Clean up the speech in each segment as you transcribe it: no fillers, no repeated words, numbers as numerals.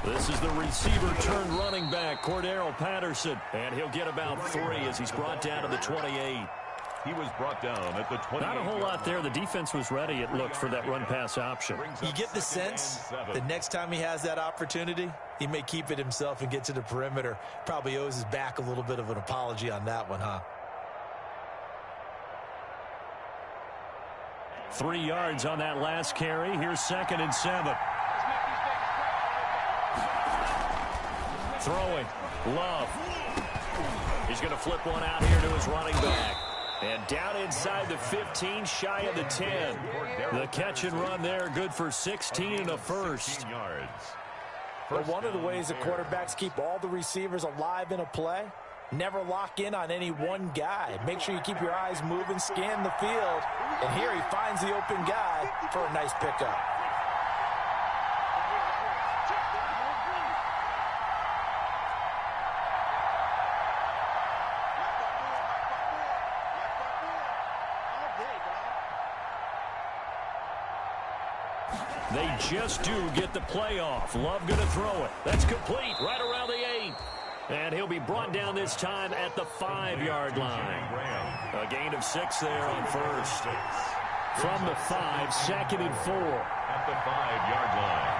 This is the receiver turned running back, Cordero Patterson. And he'll get about 3 as he's brought down to the 28. He was brought down at the 28. Not a whole lot there. The defense was ready, it looked, for that run-pass option. You get the sense the next time he has that opportunity, he may keep it himself and get to the perimeter. Probably owes his back a little bit of an apology on that one, huh? 3 yards on that last carry. Here's 2nd and 7. Throwing. Love. He's going to flip one out here to his running back. And down inside the 15, shy of the 10. The catch and run there, good for 16 and a first. Well, one of the ways that quarterbacks keep all the receivers alive in a play, never lock in on any one guy. Make sure you keep your eyes moving, scan the field. And here he finds the open guy for a nice pickup. They just do get the play off. Love going to throw it. That's complete right around the 8. And he'll be brought down this time at the 5-yard line. A gain of 6 there on first. From the 5, 2nd and 4. At the 5-yard line.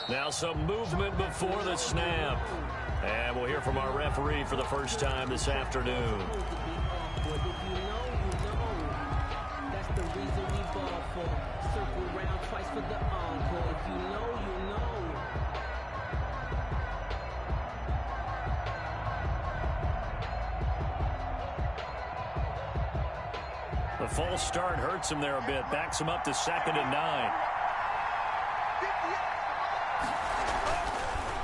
Now some movement before the snap. And we'll hear from our referee for the first time this afternoon. That's the reason we ball for. Circle around twice for the encore. If you know, you know. The false start hurts him there a bit. Backs him up to 2nd and 9.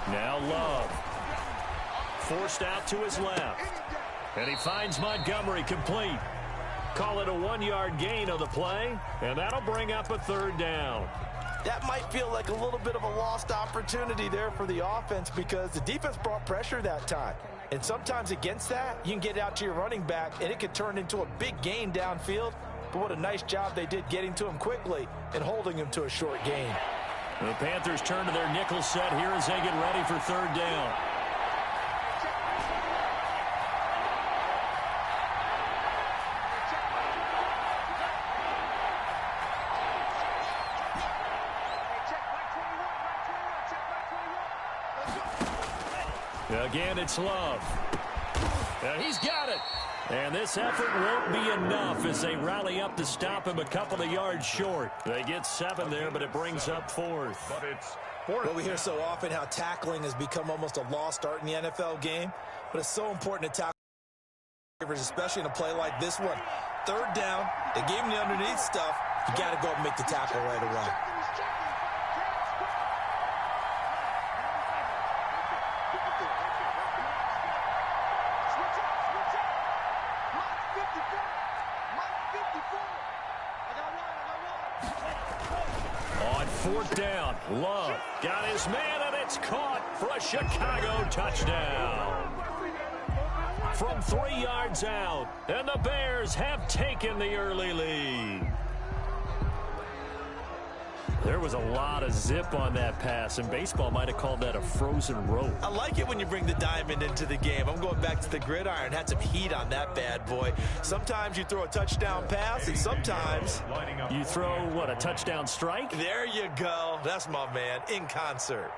Now Love. Forced out to his left. And he finds Montgomery complete. Call it a 1-yard gain on the play. And that'll bring up a 3rd down. That might feel like a little bit of a lost opportunity there for the offense because the defense brought pressure that time. And sometimes against that, you can get out to your running back, and it could turn into a big gain downfield. But what a nice job they did getting to him quickly and holding him to a short gain. The Panthers turn to their nickel set here as they get ready for 3rd down. Again, it's Love. He's got it. And this effort won't be enough as they rally up to stop him a couple of yards short. They get 7 there, but it brings up 4th. But it's 4th. Well, we hear so often how tackling has become almost a lost art in the NFL game. But it's so important to tackle, especially in a play like this one. 3rd down, they gave him the underneath stuff. You got to go and make the tackle right away. On 4th down, Love got his man, and it's caught for a Chicago touchdown. From 3 yards out, and the Bears have taken the early lead. There was a lot of zip on that pass, and baseball might have called that a frozen rope. I like it when you bring the diamond into the game. I'm going back to the gridiron. Had some heat on that bad boy. Sometimes you throw a touchdown pass, and sometimes you throw, what, a touchdown strike? There you go. That's my man, in concert.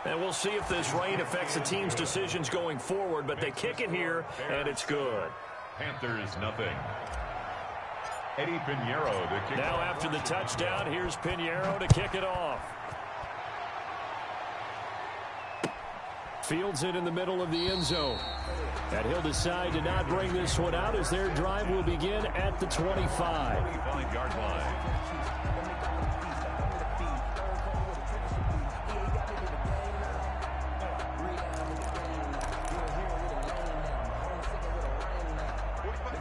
And we'll see if this rain affects the team's decisions going forward, but they kick it here, and it's good. Panthers nothing. Eddie Pinheiro to kick now off. After the touchdown, here's Pinheiro to kick it off. Fields it in the middle of the end zone. And he'll decide to not bring this one out as their drive will begin at the 25. 25-yard line.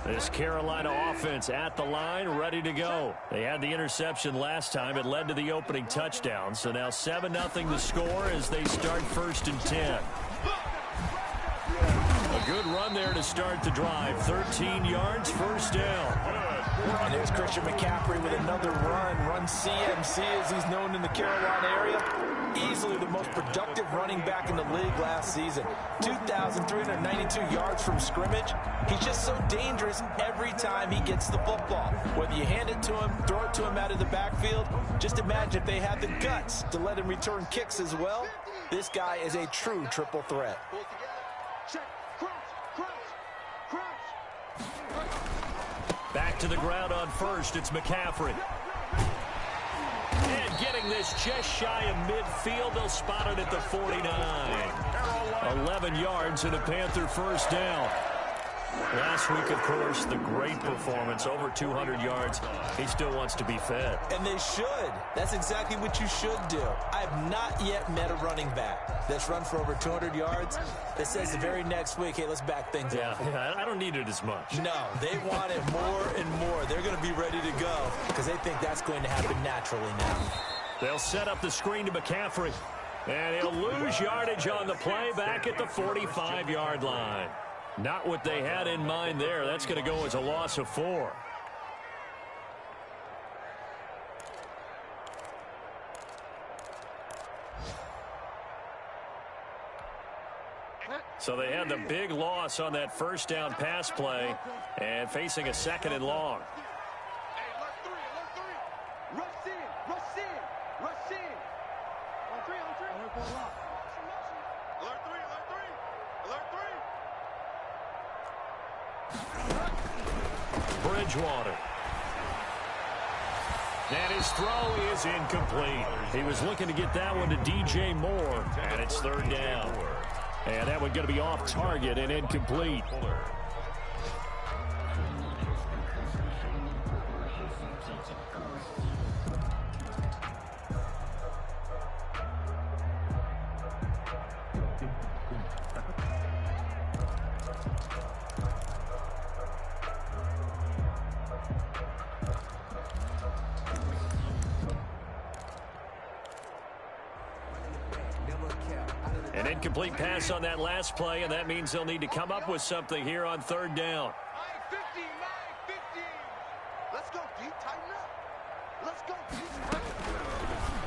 This Carolina offense at the line, ready to go. They had the interception last time. It led to the opening touchdown. So now 7-0 the score as they start 1st and 10. A good run there to start the drive. 13 yards, first down. And there's Christian McCaffrey with another run CMC as he's known in the Carolina area. Easily the most productive running back in the league last season. 2,392 yards from scrimmage. He's just so dangerous every time he gets the football. Whether you hand it to him, throw it to him out of the backfield, just imagine if they have the guts to let him return kicks as well. This guy is a true triple threat. Back to the ground on first, it's McCaffrey. And getting this just shy of midfield, they'll spot it at the 49. 11 yards and a Panther first down. Last week, of course, the great performance, over 200 yards. He still wants to be fed. And they should. That's exactly what you should do. I have not yet met a running back that's run for over 200 yards that says the very next week, hey, let's back things up. Yeah, I don't need it as much. No, they want it more and more. They're going to be ready to go because they think that's going to happen naturally now. They'll set up the screen to McCaffrey. And he'll lose yardage on the play back at the 45-yard line. Not what they had in mind there. That's going to go as a loss of 4. So they had the big loss on that first down pass play and facing a 2nd and long. Bridgewater. And his throw is incomplete. He was looking to get that one to DJ Moore, and it's 3rd down. And that one going to be off target and incomplete. An incomplete pass on that last play, and that means they'll need to come up with something here on 3rd down. Let's go, D. Tighten up. Let's go, D.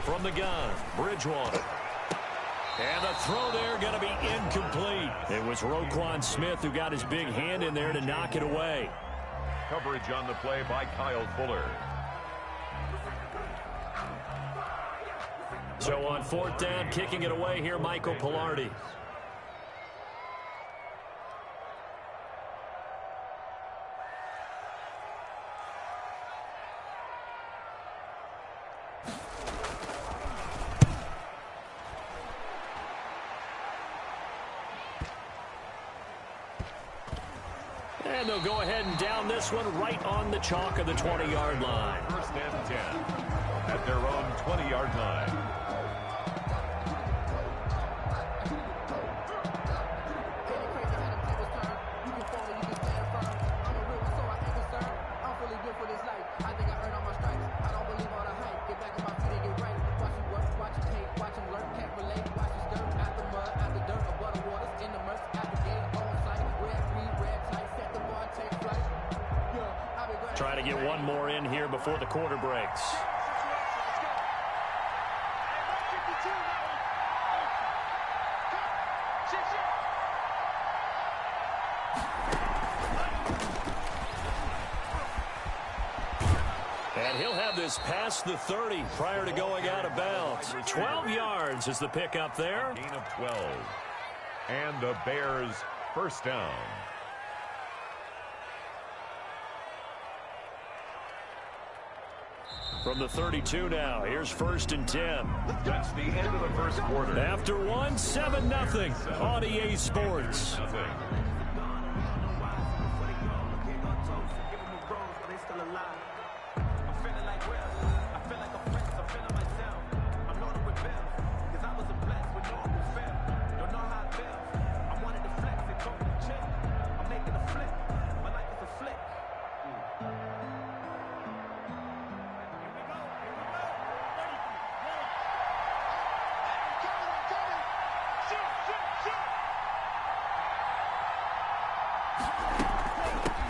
From the gun, Bridgewater. And the throw there going to be incomplete. It was Roquan Smith who got his big hand in there to knock it away. Coverage on the play by Kyle Fuller. So on 4th down, kicking it away here, Michael Pilardi. And they'll go ahead and down this one right on the chalk of the 20-yard line. 1st and 10 at their own 20-yard line. Try to get one more in here before the quarter breaks. And he'll have this past the 30 prior to going out of bounds. 12 yards is the pickup there. Gain of 12. And the Bears 1st down. From the 32 now, here's 1st and 10. That's the end of the 1st quarter. After one, 7-0 on EA Sports.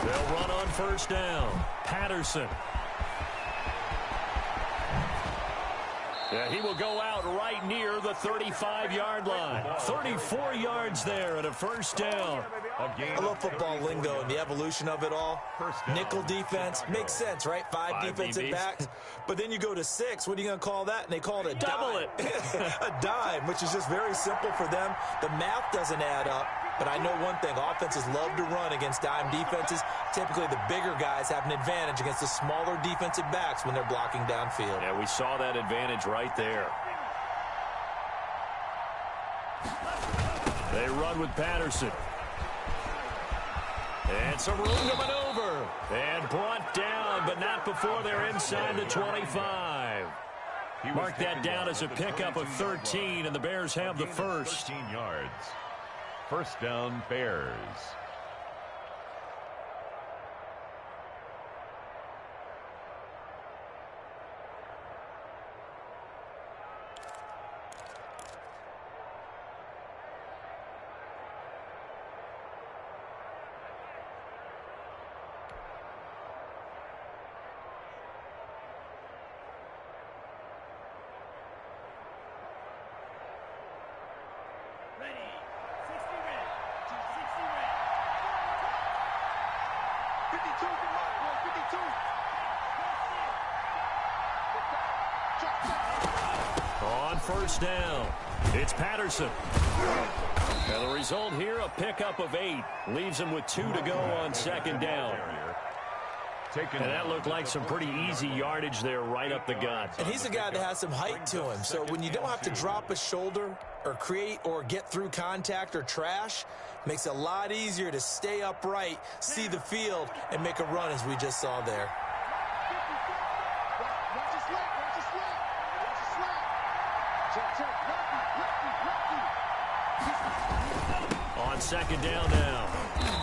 They'll run on first down. Patterson. Yeah, he will go out right near the 35-yard line. 34 yards there and a first down. I love football lingo and the evolution of it all. Nickel defense makes sense, right? Five defensive backs. But then you go to 6. What are you going to call that? And they call it a double dime. A dime, which is just very simple for them. The math doesn't add up. But I know one thing, offenses love to run against dime defenses. Typically, the bigger guys have an advantage against the smaller defensive backs when they're blocking downfield. Yeah, we saw that advantage right there. They run with Patterson. And some room to maneuver. And brought down, but not before they're inside the 25. Mark that down as a pickup of 13, and the Bears have the first. 13 yards. First down, Bears. On first down, it's Patterson. And the result here, a pickup of 8. Leaves him with 2 to go on second down. And that looked like some pretty easy yardage there right up the gut. And he's a guy that has some height to him. So when you don't have to drop a shoulder or create or get through contact or trash, makes it a lot easier to stay upright, see the field, and make a run as we just saw there. On second down now,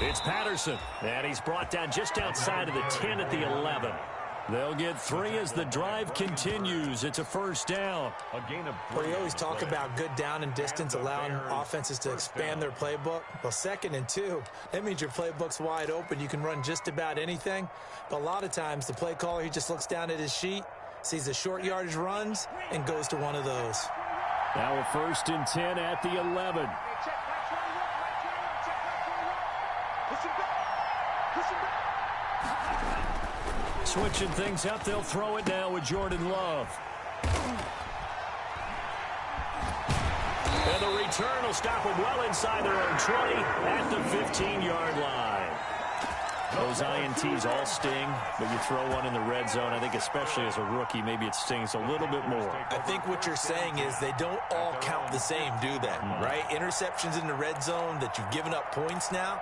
it's Patterson. And he's brought down just outside of the 10 at the 11. They'll get 3 as the drive continues. It's a first down. A gain of 3. Well, you always talk about good down and distance, allowing offenses to expand their playbook. Well, 2nd and 2, that means your playbook's wide open. You can run just about anything. But a lot of times, the play caller, he just looks down at his sheet, sees the short yardage runs, and goes to one of those. Now a first and 10 at the 11. Switching things up, they'll throw it now with Jordan Love. And the return will stop them well inside their own 20 at the 15-yard line. Those INTs all sting, but you throw one in the red zone, I think especially as a rookie, maybe it stings a little bit more. I think what you're saying is they don't all count the same, do they? Right? Interceptions in the red zone that you've given up points now,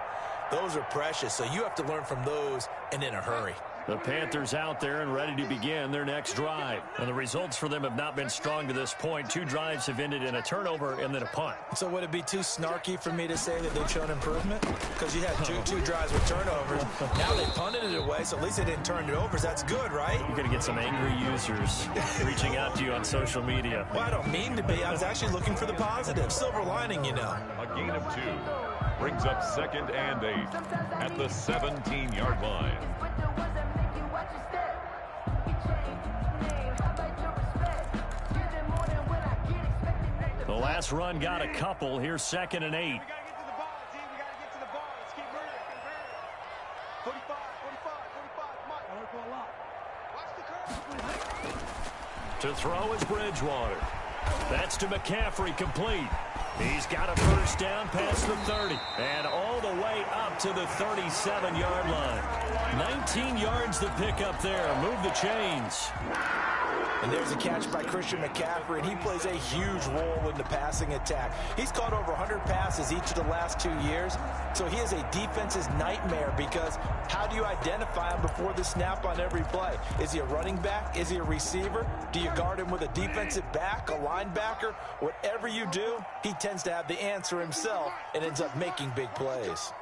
those are precious. So you have to learn from those and in a hurry. The Panthers out there and ready to begin their next drive. And the results for them have not been strong to this point. 2 drives have ended in a turnover and then a punt. So would it be too snarky for me to say that they've shown improvement? Because you had two drives with turnovers. Now they punted it away, so at least they didn't turn it over. So that's good, right? You're going to get some angry users reaching out to you on social media. Well, I don't mean to be. I was actually looking for the positive. Silver lining, you know. A gain of 2. Brings up 2nd and 8 at the 17-yard line. The last run got a couple. Here's 2nd and 8. To throw is Bridgewater. That's to McCaffrey, complete. He's got a first down past the 30 and all the way up to the 37-yard line. 19 yards to pick up there. Move the chains. And there's a catch by Christian McCaffrey, and he plays a huge role in the passing attack. He's caught over 100 passes each of the last 2 years, so he is a defense's nightmare because how do you identify him before the snap on every play? Is he a running back? Is he a receiver? Do you guard him with a defensive back, a linebacker? Whatever you do, he tends to have the answer himself and ends up making big plays.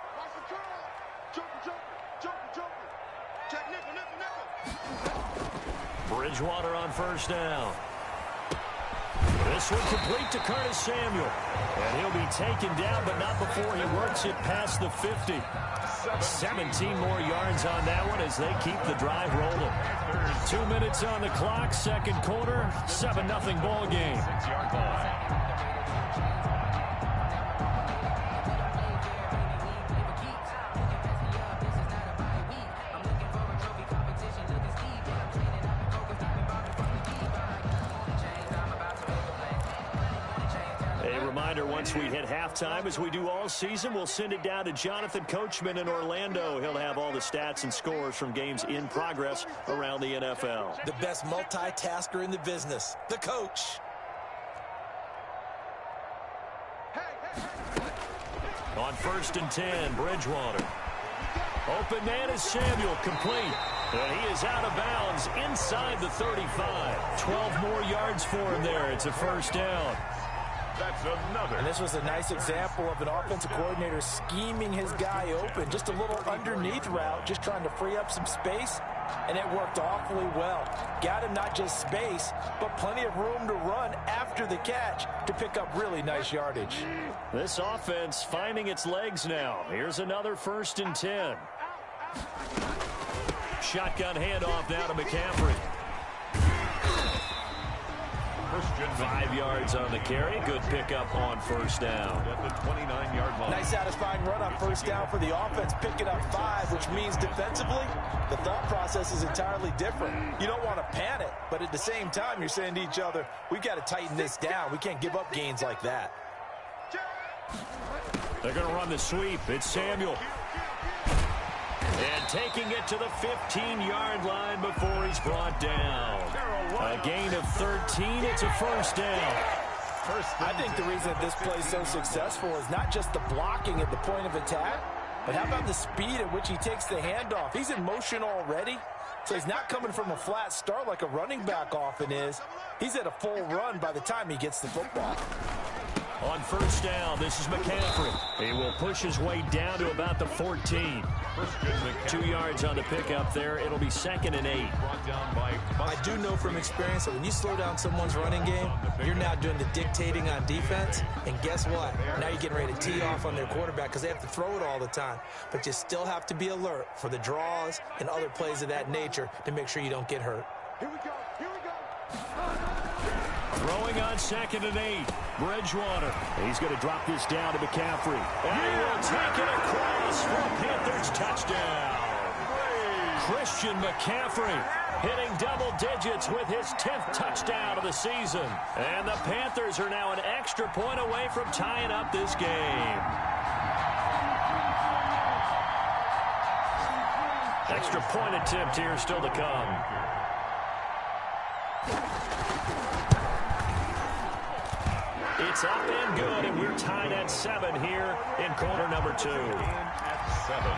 Bridgewater on first down. This one complete to Curtis Samuel. And he'll be taken down, but not before he works it past the 50. 17 more yards on that one as they keep the drive rolling. 2 minutes on the clock, second quarter, 7-0 ball game. 6-yard line. Once we hit halftime, as we do all season, we'll send it down to Jonathan Coachman in Orlando. He'll have all the stats and scores from games in progress around the NFL. The best multitasker in the business, the coach. On 1st and 10, Bridgewater. Open man is Samuel, complete. And he is out of bounds inside the 35. 12 more yards for him there. It's a first down. That's another. And this was a nice example of an offensive coordinator scheming his guy open. Just a little underneath route, just trying to free up some space, and it worked awfully well. Got him not just space, but plenty of room to run after the catch to pick up really nice yardage. This offense finding its legs now. Here's another 1st and 10. Shotgun handoff now to McCaffrey. 5 yards on the carry. Good pickup on first down. At the 29-yard line. Nice satisfying run on first down for the offense, picking up 5, which means defensively, the thought process is entirely different. You don't want to panic, but at the same time, you're saying to each other, we've got to tighten this down. We can't give up gains like that. They're going to run the sweep. It's Samuel. And taking it to the 15-yard line before he's brought down. A gain of 13. It's a first down. I think the reason this play is so successful is not just the blocking at the point of attack, but how about the speed at which he takes the handoff? He's in motion already, so he's not coming from a flat start like a running back often is. He's at a full run by the time he gets the football. On first down, this is McCaffrey. He will push his way down to about the 14. 2 yards on the pickup there. It'll be 2nd and 8. I do know from experience that when you slow down someone's running game, you're now doing the dictating on defense. And guess what? Now you're getting ready to tee off on their quarterback because they have to throw it all the time. But you still have to be alert for the draws and other plays of that nature to make sure you don't get hurt. Here we go. Here we go. Throwing on 2nd and 8. Bridgewater. He's going to drop this down to McCaffrey. And he will take it across for a Panthers touchdown. Christian McCaffrey hitting double digits with his 10th touchdown of the season. And the Panthers are now an extra point away from tying up this game. Extra point attempt here still to come. It's up and good, and we're tied at 7 here in quarter number 2. At 7.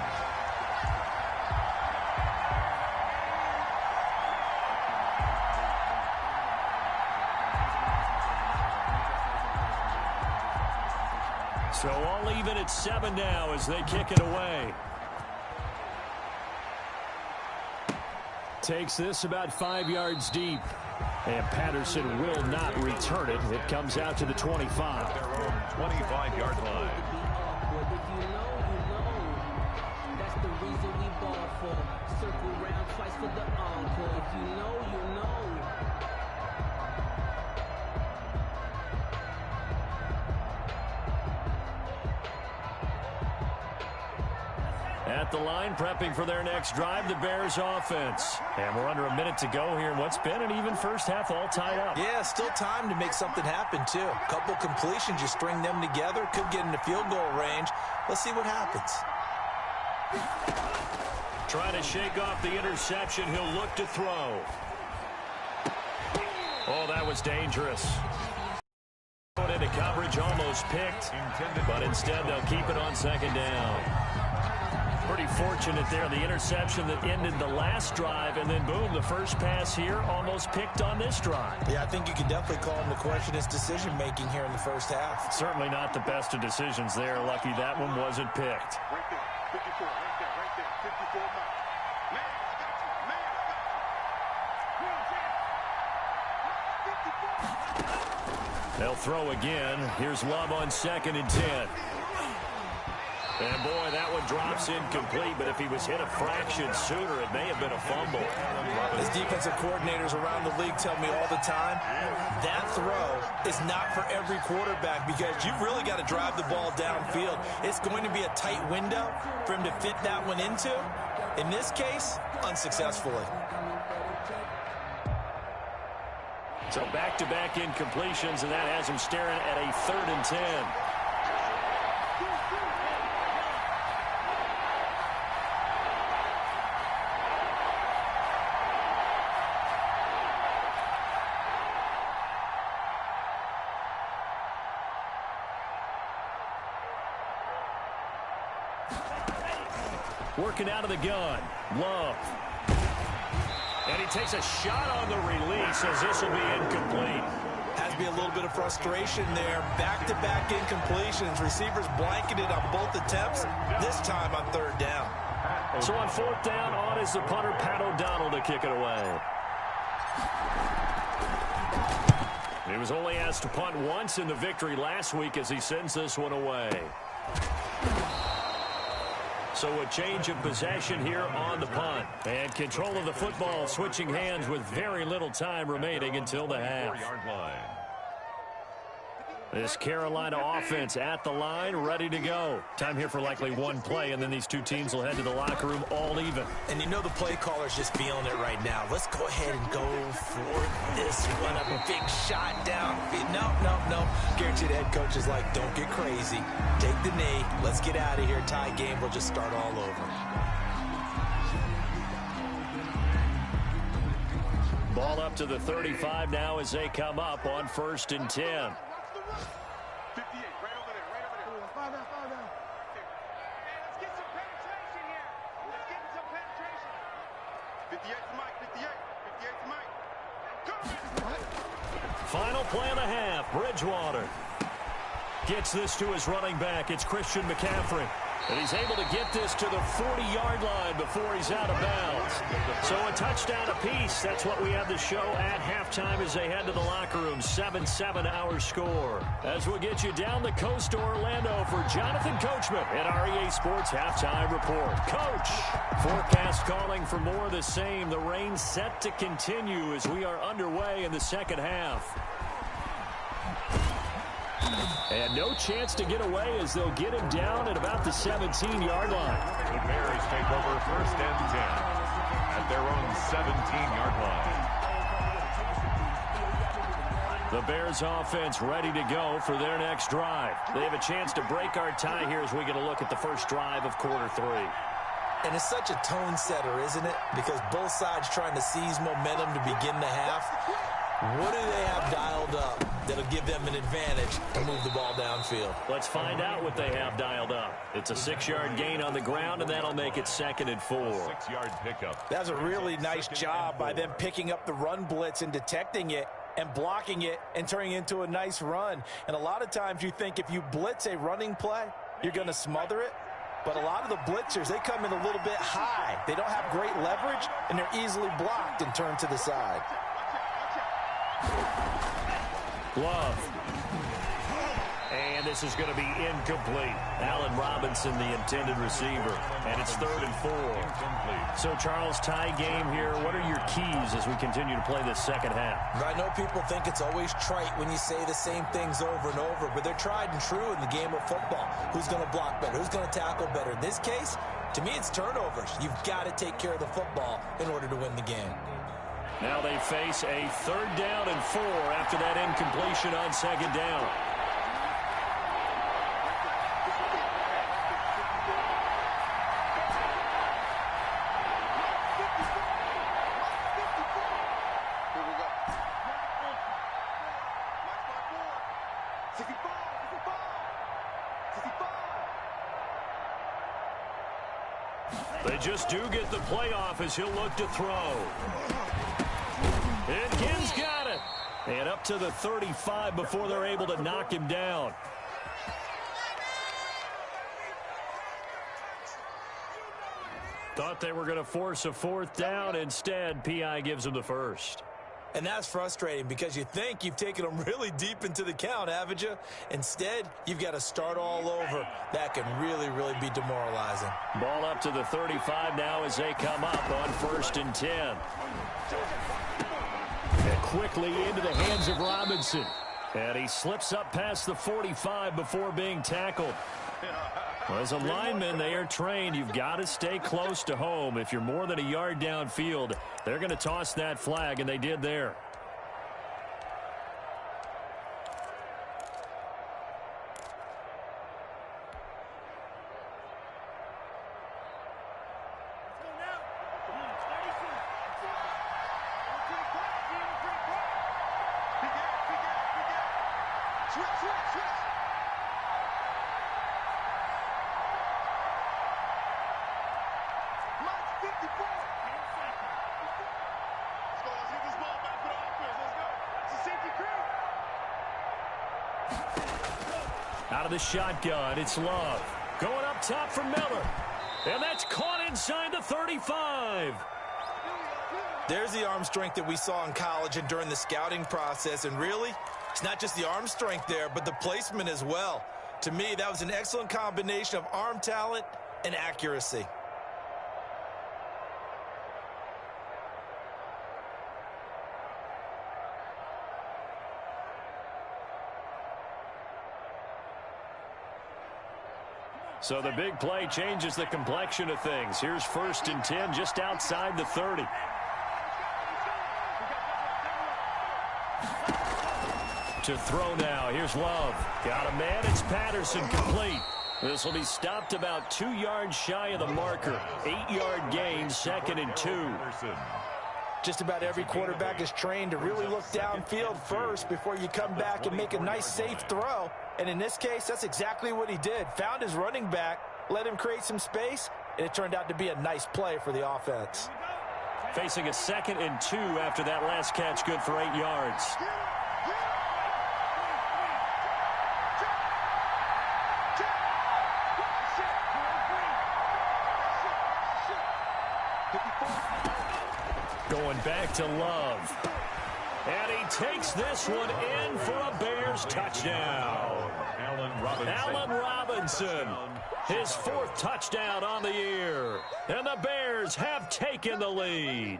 So all even at 7 now as they kick it away. Takes this about 5 yards deep. And Patterson will not return it. It comes out to the 25. Their own 25-yard line. If you know, you know. That's the reason we ball for. Circle round twice for the encore. If you know, you know. At the line, prepping for their next drive, the Bears offense. And we're under a minute to go here in what's been an even first half, all tied up. Yeah, still time to make something happen, too. A couple completions, you string them together, could get into field goal range. Let's see what happens. Trying to shake off the interception. He'll look to throw. Oh, that was dangerous. Going into coverage, almost picked. But instead, they'll keep it on 2nd down. Pretty fortunate there, the interception that ended the last drive, and then boom, the first pass here almost picked on this drive. Yeah, I think you can definitely call him to question his decision-making here in the first half. Certainly not the best of decisions there. Lucky that one wasn't picked. Right there. 54. Right there. 54 miles. Man, I got you. Man, I got you. They'll throw again. Here's Love on 2nd and 10. And, boy, that one drops incomplete, but if he was hit a fraction sooner, it may have been a fumble. As defensive coordinators around the league tell me all the time, that throw is not for every quarterback because you've really got to drive the ball downfield. It's going to be a tight window for him to fit that one into. In this case, unsuccessfully. So back-to-back incompletions, and that has him staring at a 3rd and 10. Working out of the gun. Love. And he takes a shot on the release as this will be incomplete. Has to be a little bit of frustration there. Back-to-back incompletions. Receivers blanketed on both attempts, this time on 3rd down. So on 4th down, on is the punter, Pat O'Donnell, to kick it away. He was only asked to punt once in the victory last week as he sends this one away. So a change of possession here on the punt. And control of the football switching hands with very little time remaining until the half. This Carolina offense at the line, ready to go. Time here for likely one play, and then these two teams will head to the locker room all even. And you know the play caller's just feeling it right now. Let's go ahead and go for this one. A big shot down. No. Guarantee the head coach is like, don't get crazy. Take the knee. Let's get out of here. Tie game. We'll just start all over. Ball up to the 35 now as they come up on 1st and 10. 58, right over there. Fall down. Hey, let's get some penetration here. Let's get some penetration. 58 to Mike, 58 to Mike. Final play of the half. Bridgewater gets this to his running back. It's Christian McCaffrey. And he's able to get this to the 40-yard line before he's out of bounds. So a touchdown apiece. That's what we have to show at halftime as they head to the locker room. 7-7 our score. As we'll get you down the coast to Orlando for Jonathan Coachman at our EA Sports Halftime Report. Coach, forecast calling for more of the same. The rain set to continue as we are underway in the second half. And no chance to get away as they'll get him down at about the 17-yard line. The Bears take over 1st and 10 at their own 17-yard line. The Bears offense ready to go for their next drive. They have a chance to break our tie here as we get a look at the first drive of quarter 3. And it's such a tone setter, isn't it? Because both sides trying to seize momentum to begin the half. What do they have dialed up that'll give them an advantage to move the ball downfield? Let's find out what they have dialed up. It's a 6-yard gain on the ground, and that'll make it 2nd and 4. 6-yard pickup. That's a really nice job by them picking up the run blitz and detecting it and blocking it and turning it into a nice run. And a lot of times you think if you blitz a running play, you're going to smother it. But a lot of the blitzers, they come in a little bit high. They don't have great leverage, and they're easily blocked and turned to the side. Love. And this is going to be incomplete. Allen Robinson, the intended receiver. And it's 3rd and 4. Incomplete. So, Charles, tie game here. What are your keys as we continue to play this second half? I know people think it's always trite when you say the same things over and over, but they're tried and true in the game of football. Who's going to block better? Who's going to tackle better? In this case, to me, it's turnovers. You've got to take care of the football in order to win the game. Now they face a 3rd down and 4 after that incompletion on 2nd down. They just do get the playoff as he'll look to throw. And Gibbs got it. And up to the 35 before they're able to knock him down. Thought they were going to force a 4th down. Instead, P.I. gives them the first. And that's frustrating because you think you've taken them really deep into the count, haven't you? Instead, you've got to start all over. That can really, really be demoralizing. Ball up to the 35 now as they come up on 1st and 10. And quickly into the hands of Robinson. And he slips up past the 45 before being tackled. Well, as a lineman, they are trained. You've got to stay close to home. If you're more than a yard downfield, they're going to toss that flag, and they did there. Out of the shotgun, it's Love. Going up top for Miller. And that's caught inside the 35. There's the arm strength that we saw in college and during the scouting process. And really, it's not just the arm strength there, but the placement as well. To me, that was an excellent combination of arm talent and accuracy. So the big play changes the complexion of things. Here's 1st and 10 just outside the 30. To throw now. Here's Love. Got a man. It's Patterson complete. This will be stopped about 2 yards shy of the marker. 8-yard gain, 2nd and 2. Just about every quarterback is trained to really look downfield first before you come back and make a nice, safe throw. And in this case, that's exactly what he did. Found his running back, let him create some space, and it turned out to be a nice play for the offense. Facing a 2nd and 2 after that last catch, good for 8 yards. Going back to Love. And he takes this one in for a Bears touchdown. Allen Robinson, his 4th touchdown on the year. And the Bears have taken the lead.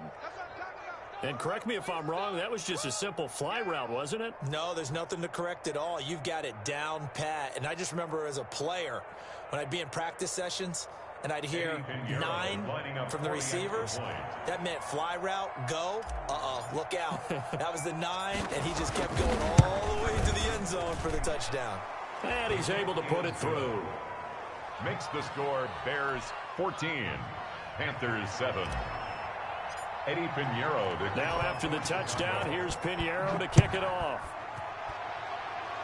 And correct me if I'm wrong, that was just a simple fly route, wasn't it? No, there's nothing to correct at all. You've got it down pat. And I just remember as a player, when I'd be in practice sessions, and I'd hear 9 from the receivers, that meant fly route, go, look out. That was the 9, and he just kept going all the way to the end zone for the touchdown. And he's able to put it through. Makes the score Bears 14, Panthers 7. Eddie Pinheiro. Now after the touchdown, here's Pinheiro to kick it off.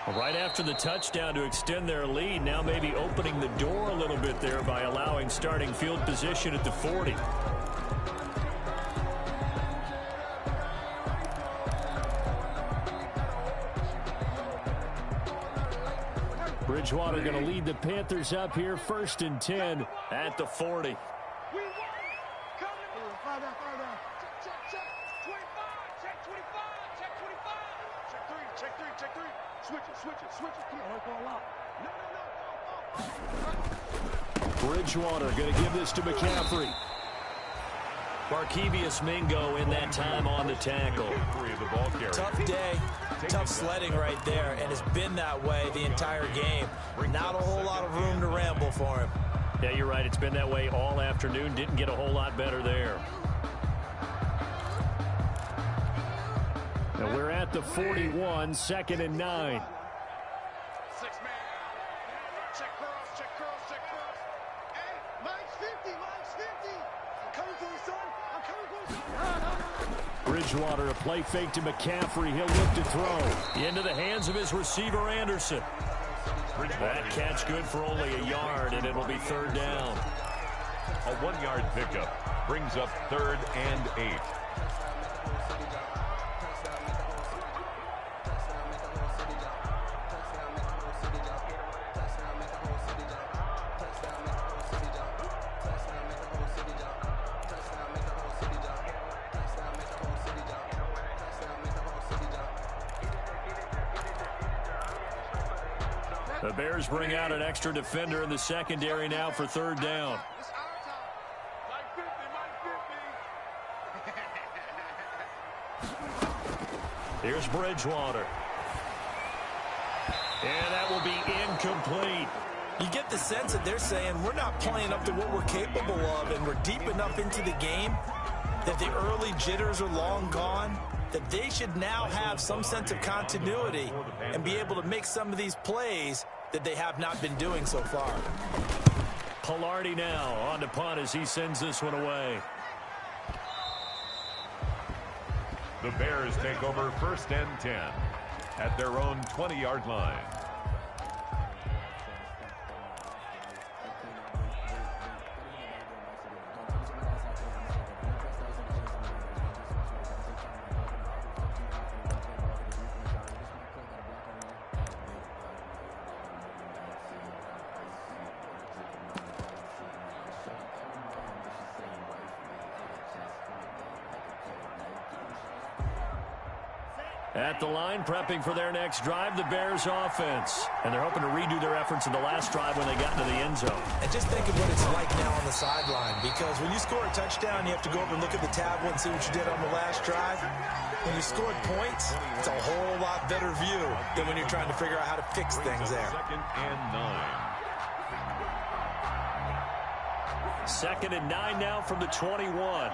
Right after the touchdown to extend their lead, now maybe opening the door a little bit there by allowing starting field position at the 40. Bridgewater going to lead the Panthers up here, 1st and 10 at the 40. Bridgewater going to give this to McCaffrey. Barkevius Mingo in that time on the tackle. Tough day, tough sledding right there, and it's been that way the entire game. Not a whole lot of room to ramble for him. Yeah, you're right. It's been that way all afternoon. Didn't get a whole lot better there. Now we're at the 41, 2nd and 9. Bridgewater, a play fake to McCaffrey. He'll look to throw. Into the hands of his receiver, Anderson. That catch good for only a yard, and it'll be 3rd down. A 1-yard pickup brings up 3rd and 8. The Bears bring out an extra defender in the secondary now for third down. It's our time. Like 50, Here's Bridgewater. And that will be incomplete. You get the sense that they're saying we're not playing up to what we're capable of, and we're deep enough into the game that the early jitters are long gone, that they should now have some sense of continuity and be able to make some of these plays that they have not been doing so far. Pilardi now on to punt as he sends this one away. The Bears take over 1st and 10 at their own 20-yard line. At the line, prepping for their next drive, the Bears offense. And they're hoping to redo their efforts in the last drive when they got into the end zone. And just think of what it's like now on the sideline, because when you score a touchdown, you have to go over and look at the tablet and see what you did on the last drive. When you scored points, it's a whole lot better view than when you're trying to figure out how to fix things there. 2nd and 9. 2nd and 9 now from the 21.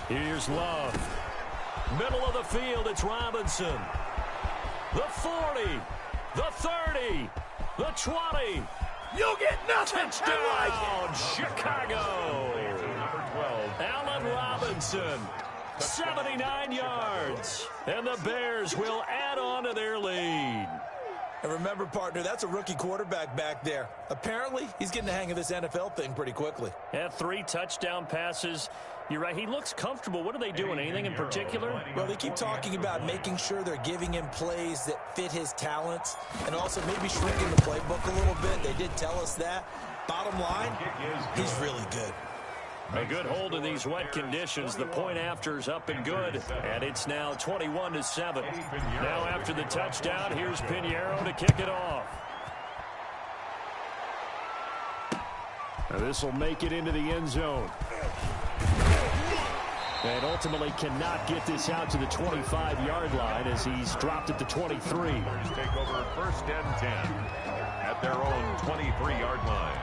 Here's Love. Middle of the field, it's Robinson. The 40, the 30, the 20. You'll get nothing. Touchdown, Chicago. Number 12. Allen Robinson, 79 yards. And the Bears will add on to their lead. And remember, partner, that's a rookie quarterback back there. Apparently, he's getting the hang of this NFL thing pretty quickly. Had 3 touchdown passes. You're right, he looks comfortable. What are they doing? Anything in particular? Well, they keep talking about making sure they're giving him plays that fit his talents and also maybe shrinking the playbook a little bit. They did tell us that. Bottom line, he's really good. A good hold in these wet conditions. The point after's up and good. And it's now 21-7. Now after the touchdown, here's Pinheiro to kick it off. This will make it into the end zone. And ultimately cannot get this out to the 25-yard line as he's dropped at the 23. Bears take over 1st and 10 at their own 23-yard line.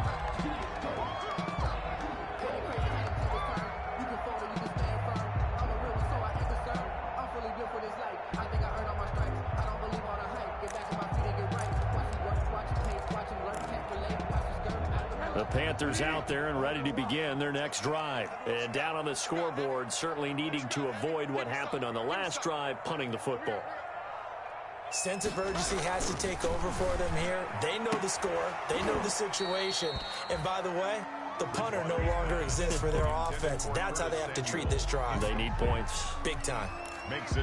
The Panthers out there and ready to begin their next drive. And down on the scoreboard, certainly needing to avoid what happened on the last drive, punting the football. Sense of urgency has to take over for them here. They know the score. They know the situation. And by the way, the punter no longer exists for their offense. That's how they have to treat this drive. They need points. Big time.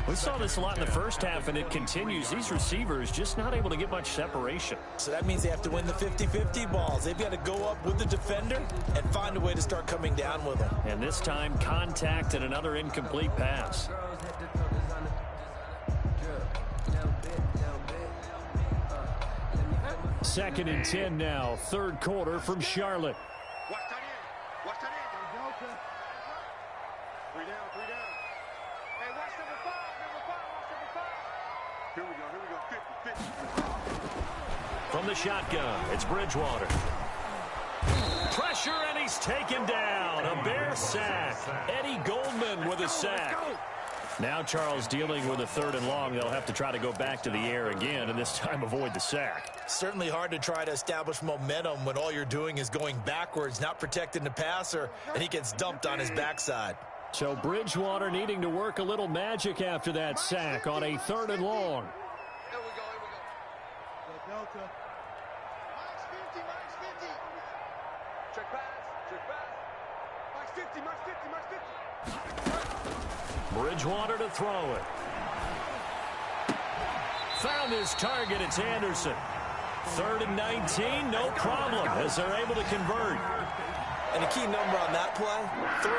We saw this a lot in the first half, and it continues. These receivers just not able to get much separation. So that means they have to win the 50-50 balls. They've got to go up with the defender and find a way to start coming down with them. And this time, contact and another incomplete pass. 2nd and 10 now, 3rd quarter from Charlotte. Watch that in. Watch that in. 3 down, 3 down. Hey, watch number 5, number 5, watch number 5. Here we go, 50. From the shotgun, it's Bridgewater. Pressure, and he's taken down. A Bear sack. Eddie Goldman with a sack. Now Charles dealing with a 3rd and long. They'll have to try to go back to the air again, and this time avoid the sack. Certainly hard to try to establish momentum when all you're doing is going backwards, not protecting the passer, and he gets dumped on his backside. So Bridgewater needing to work a little magic after that sack on a 3rd and long. Here we go, here we go. Delta. Max 50, Max 50. Check pass, check pass. Max 50, Max 50, Max 50. Bridgewater to throw it. Found his target. It's Anderson. 3rd and 19, no problem, as they're able to convert. And the key number on that play, 3.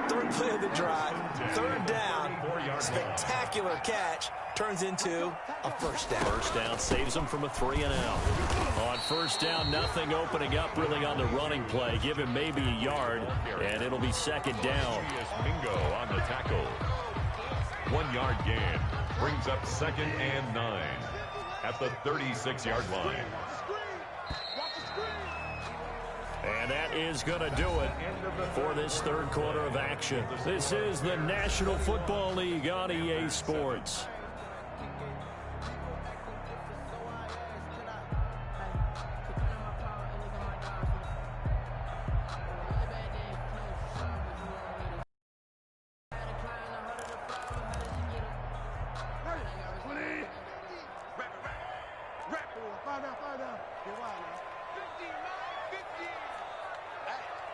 Third play of the drive, 3rd down, spectacular catch, turns into a first down. First down saves them from a 3-and-out. On first down, nothing opening up really on the running play. Give him maybe a yard, and it'll be 2nd down. Mingo on the tackle. 1-yard gain brings up 2nd and 9 at the 36-yard line. And that is going to do it for this 3rd quarter of action. This is the National Football League on EA Sports.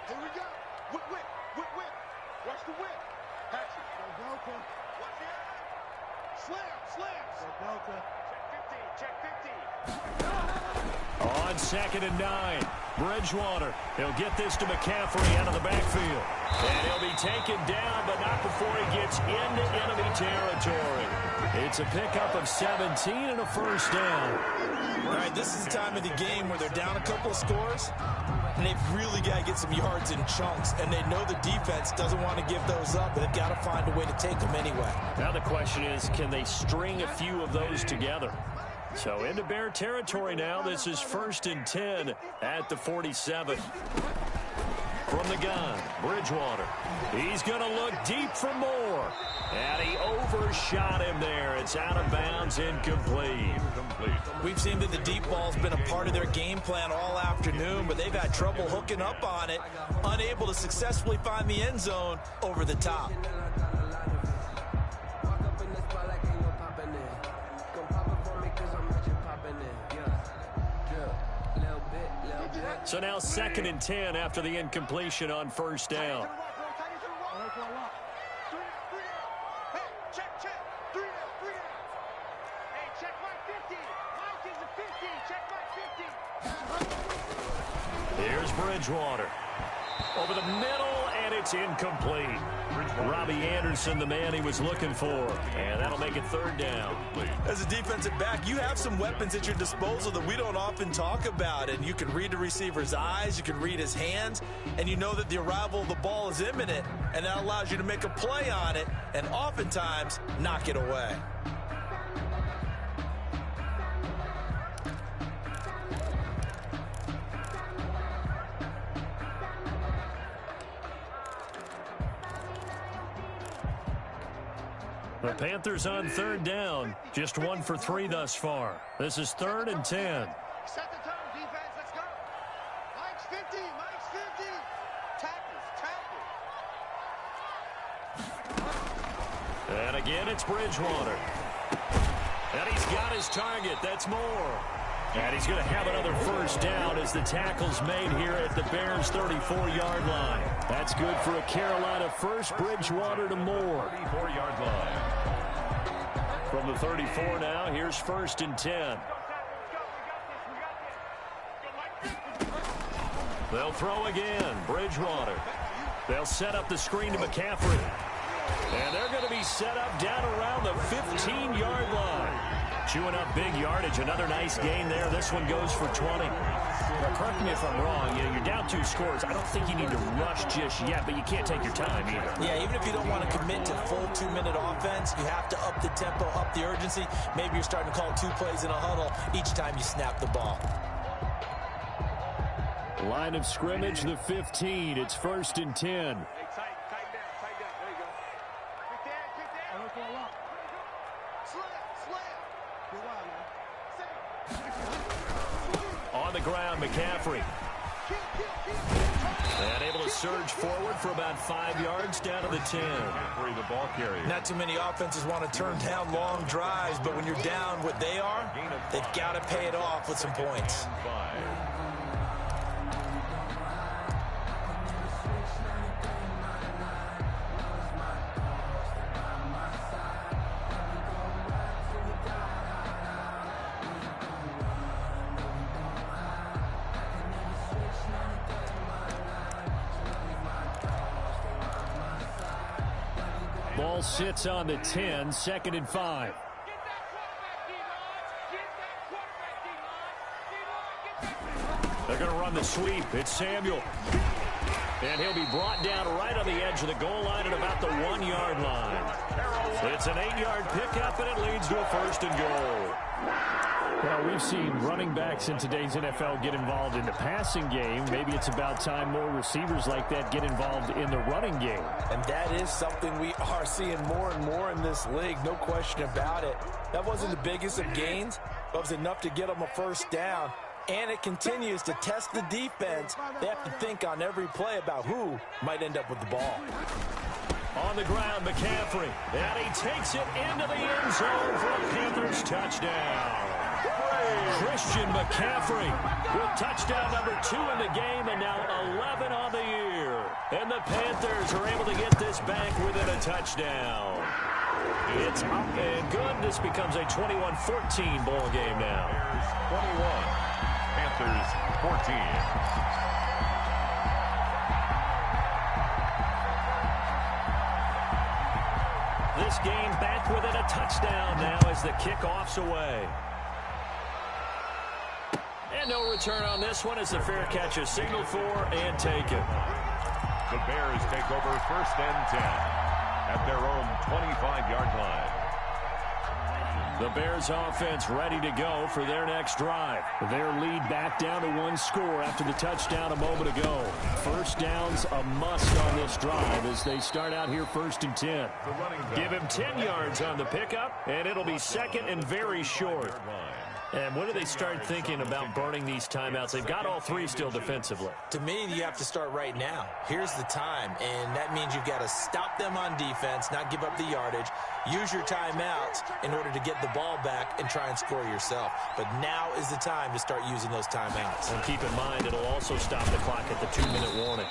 Here we go. Whip, whip, whip, whip. Watch the whip. Patrick. Go Delta. Watch the slam, slam. Go Delta. Check 15, check 15. On 2nd and 9, Bridgewater. He'll get this to McCaffrey out of the backfield. And he'll be taken down, but not before he gets into enemy territory. It's a pickup of 17 and a first down. All right, this is the time of the game where they're down a couple of scores, and they've really got to get some yards in chunks, and they know the defense doesn't want to give those up, but they've got to find a way to take them anyway. Now the question is, can they string a few of those together? So into Bear territory now. This is 1st and 10 at the 47. From the gun, Bridgewater. He's going to look deep for more. And he overshot him there. It's out of bounds, incomplete. We've seen that the deep ball's been a part of their game plan all afternoon, but they've had trouble hooking up on it, unable to successfully find the end zone over the top. So now 2nd and 10 after the incompletion on first down. Here's Bridgewater. Over the middle, and it's incomplete. Robbie Anderson, the man he was looking for. And that'll make it 3rd down. As a defensive back, you have some weapons at your disposal that we don't often talk about. And you can read the receiver's eyes, you can read his hands, and you know that the arrival of the ball is imminent. And that allows you to make a play on it and oftentimes knock it away. The Panthers on 3rd down. Just 1 for 3 thus far. This is 3rd and 10. Set the tone, defense. Let's go. Mike's 50. Mike's 50. Tackles. And again, it's Bridgewater. And he's got his target. That's more. And he's going to have another first down as the tackle's made here at the Bears' 34-yard line. That's good for a Carolina first. Bridgewater to Moore. 34-yard line. From the 34 now, here's 1st and 10. They'll throw again. Bridgewater. They'll set up the screen to McCaffrey. And they're going to be set up down around the 15-yard line. Chewing up big yardage. Another nice gain there. This one goes for 20. Now, correct me if I'm wrong. You're down 2 scores. I don't think you need to rush just yet, but you can't take your time either. Yeah, even if you don't want to commit to full 2-minute offense, you have to up the tempo, up the urgency. Maybe you're starting to call 2 plays in a huddle each time you snap the ball. Line of scrimmage, the 15. It's 1st and 10. Hey, tight down. There you go. Quick down. Slam. Good one, man. On the ground, McCaffrey. And able to surge forward for about 5 yards down to the 10. The ball carrier. Not too many offenses want to turn down long drives, but when you're down what they are, they've got to pay it off with some points. 5. Ball sits on the 10, 2nd and 5. They're going to run the sweep. It's Samuel. And he'll be brought down right on the edge of the goal line at about the 1-yard line. It's an 8-yard pickup, and it leads to a 1st and goal. Well, we've seen running backs in today's NFL get involved in the passing game. Maybe it's about time more receivers like that get involved in the running game. And that is something we are seeing more and more in this league, no question about it. That wasn't the biggest of gains, but it was enough to get them a 1st down. And it continues to test the defense. They have to think on every play about who might end up with the ball. On the ground, McCaffrey. And he takes it into the end zone for a Panthers touchdown. Christian McCaffrey with touchdown number 2 in the game and now 11 on the year. And the Panthers are able to get this back within a touchdown. It's up and good. This becomes a 21-14 ball game now. Bears 21, Panthers 14. This game back within a touchdown now as the kickoff's away. And no return on this one as the fair catch is signaled for and taken. The Bears take over 1st and 10 at their own 25-yard line. The Bears offense ready to go for their next drive. Their lead back down to 1 score after the touchdown a moment ago. 1st down's a must on this drive as they start out here 1st and 10. Give him 10 yards on the pickup, and it'll be 2nd and very short. And when do they start thinking about burning these timeouts? They've got all 3 still defensively. To me, you have to start right now. Here's the time, and that means you've got to stop them on defense, not give up the yardage, use your timeouts in order to get the ball back and try and score yourself. But now is the time to start using those timeouts. And keep in mind, it'll also stop the clock at the 2-minute warning.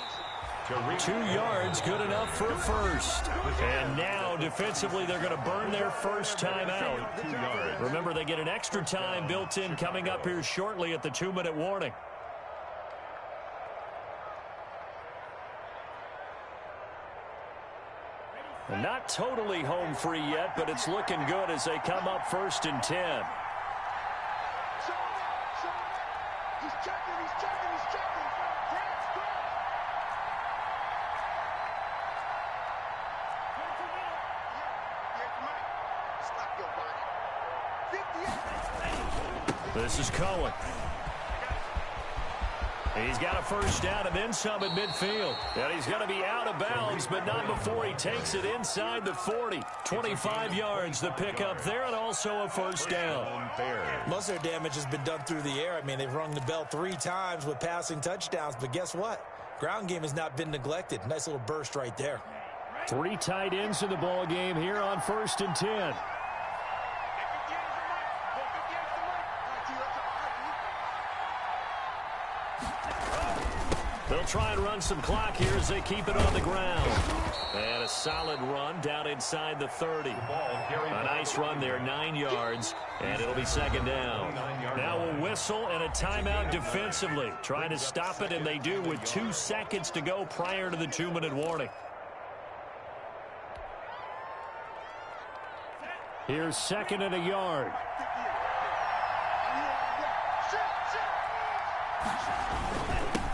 2 yards, good enough for a 1st. And now, defensively, they're going to burn their 1st timeout. 2 yards. Remember, they get an extra time built in coming up here shortly at the 2-minute warning. And not totally home free yet, but it's looking good as they come up 1st and 10. He's checking, he's checking, he's checking. This is Cohen. He's got a 1st down and then some at midfield. And he's going to be out of bounds, but not before he takes it inside the 40. 25 yards, the pickup there, and also a 1st down. Most of their damage has been done through the air. I mean, they've rung the bell 3 times with passing touchdowns, but guess what? Ground game has not been neglected. Nice little burst right there. 3 tight ends in the ball game here on 1st and 10. They'll try and run some clock here as they keep it on the ground. And a solid run down inside the 30. A nice run there, 9 yards, and it'll be 2nd down. Now a whistle and a timeout defensively. Trying to stop it, and they do with 2 seconds to go prior to the 2-minute warning. Here's 2nd and a yard.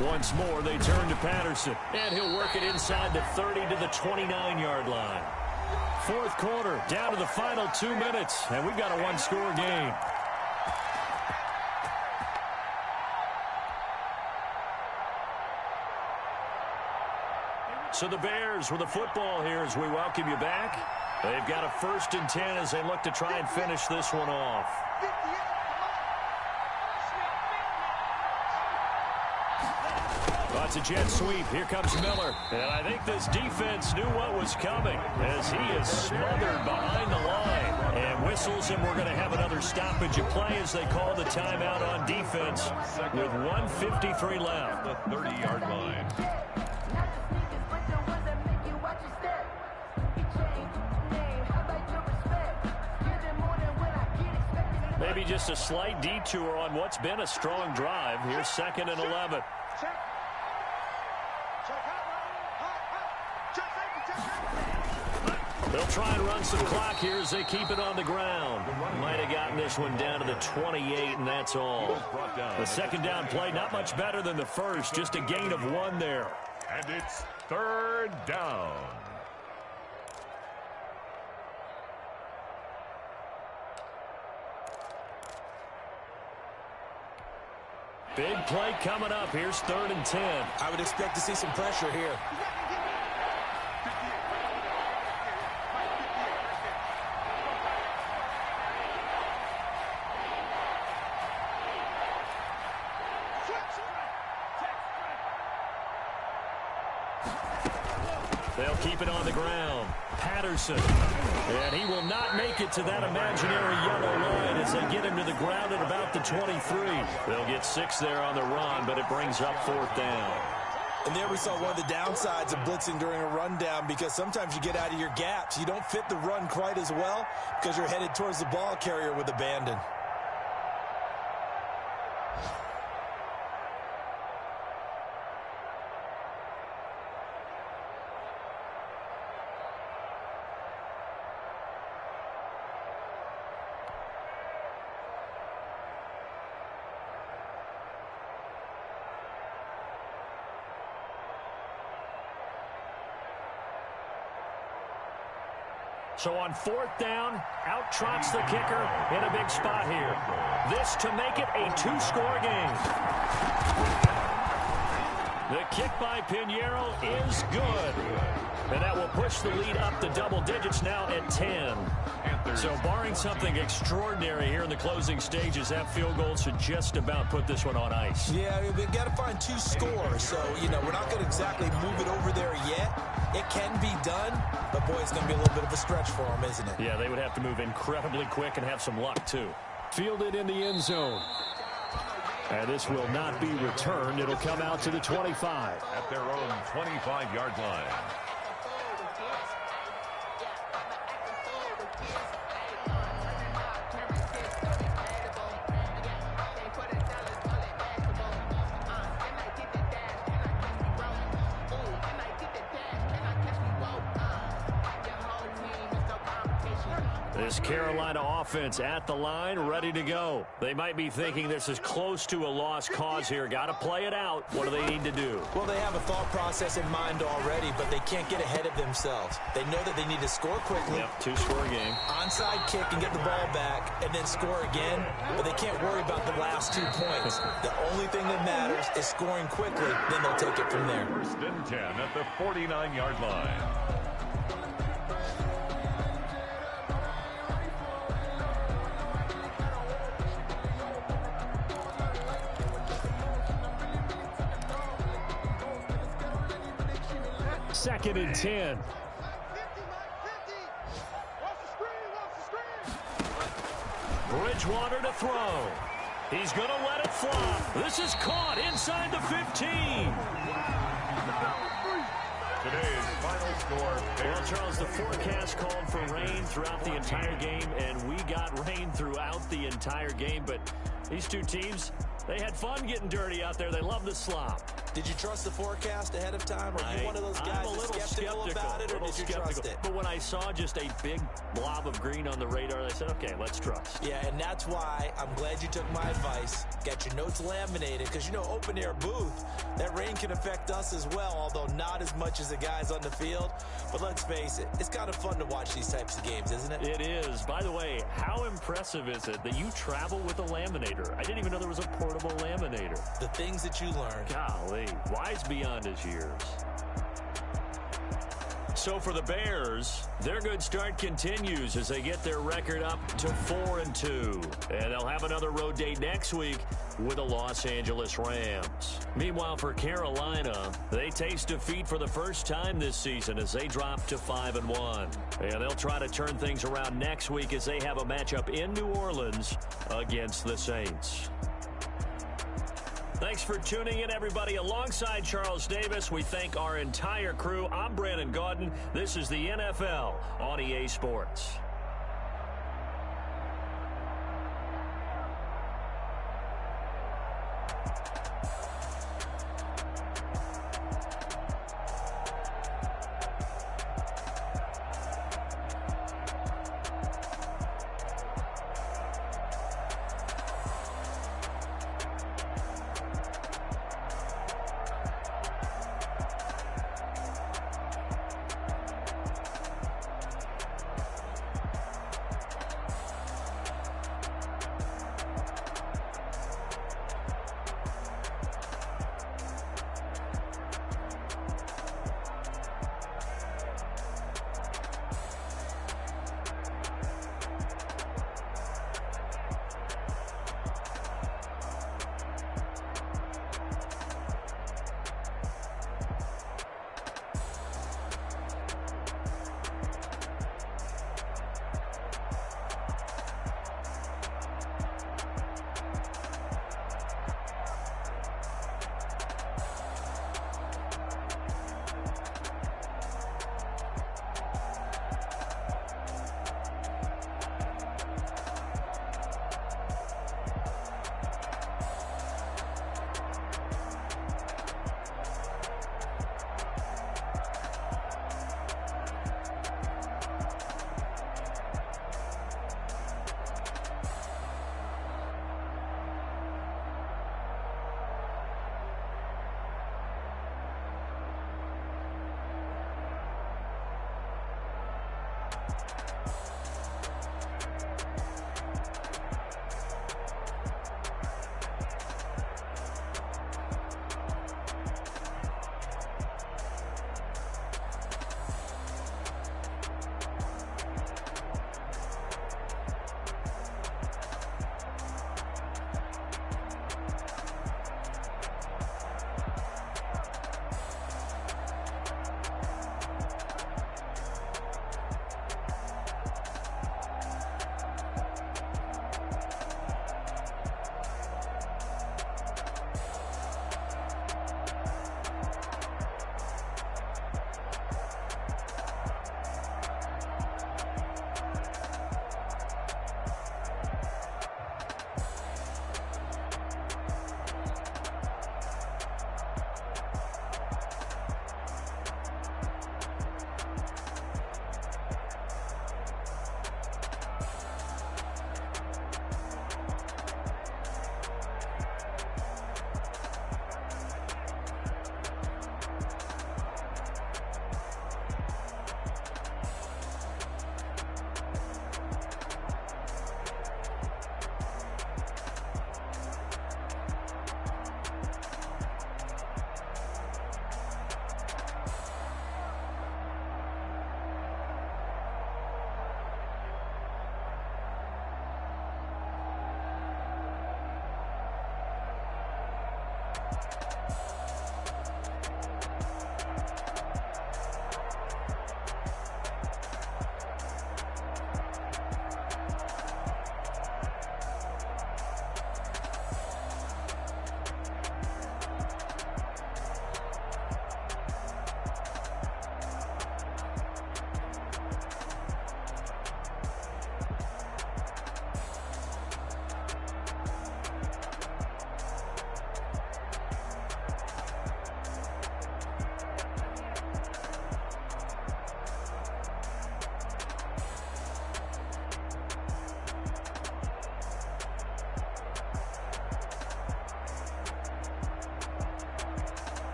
Once more, they turn to Patterson, and he'll work it inside the 30 to the 29-yard line. 4th quarter, down to the final 2 minutes, and we've got a 1-score game. So the Bears with the football here as we welcome you back. They've got a 1st and 10 as they look to try and finish this one off. It's a jet sweep. Here comes Miller. And I think this defense knew what was coming as he is smothered behind the line. And whistles, and we're going to have another stoppage of play as they call the timeout on defense with 1:53 left. The 30-yard line. Maybe just a slight detour on what's been a strong drive. Here's 2nd and 11. They'll try and run some clock here as they keep it on the ground. Might have gotten this one down to the 28, and that's all. The second down play, not much better than the first, just a gain of 1 there. And it's third down. Big play coming up. Here's 3rd and 10. I would expect to see some pressure here. They'll keep it on the ground. Patterson. And he will not make it to that imaginary yellow line as they get him to the ground at about the 23. They'll get 6 there on the run, but it brings up 4th down. And there we saw one of the downsides of blitzing during a rundown, because sometimes you get out of your gaps. You don't fit the run quite as well because you're headed towards the ball carrier with abandon. So on 4th down, out trots the kicker in a big spot here. This to make it a 2-score game. The kick by Pinheiro is good. And that will push the lead up to double digits now at 10. So barring something extraordinary here in the closing stages, that field goal should just about put this one on ice. Yeah, we've got to find 2 scores. So, we're not going to exactly move it over there yet. It can be done, but boy, it's going to be a little bit of a stretch for them, isn't it? Yeah, they would have to move incredibly quick and have some luck, too. Fielded in the end zone. And this will not be returned. It'll come out to the 25. At their own 25-yard line. This Carolina offense at the line, ready to go. They might be thinking this is close to a lost cause here. Got to play it out. What do they need to do? Well, they have a thought process in mind already, but they can't get ahead of themselves. They know that they need to score quickly. Yep, 2-score game. Onside kick and get the ball back and then score again, but they can't worry about the last 2 points. The only thing that matters is scoring quickly, then they'll take it from there. 1st and 10 at the 49-yard line. Second and 10. Bridgewater to throw. He's going to let it fly. This is caught inside the 15. Today's final score. Well, Charles, the forecast called for rain throughout the entire game, and we got rain throughout the entire game. But these two teams, they had fun getting dirty out there. They love the slop. Did you trust the forecast ahead of time? Or are you one of those guys that's skeptical about it, or did you trust it? But when I saw just a big blob of green on the radar, I said, okay, let's trust. Yeah, and that's why I'm glad you took my advice. Got your notes laminated, because, open-air booth, that rain can affect us as well, although not as much as the guys on the field. But let's face it, it's kind of fun to watch these types of games, isn't it? It is. By the way, how impressive is it that you travel with a laminator? I didn't even know there was a portable laminator. The things that you learn. Golly, wise beyond his years. So for the Bears, their good start continues as they get their record up to 4-2. And they'll have another road date next week with the Los Angeles Rams. Meanwhile, for Carolina, they taste defeat for the first time this season as they drop to 5-1. And they'll try to turn things around next week as they have a matchup in New Orleans against the Saints. Thanks for tuning in, everybody. Alongside Charles Davis, we thank our entire crew. I'm Brandon Gaudin. This is the NFL on EA Sports.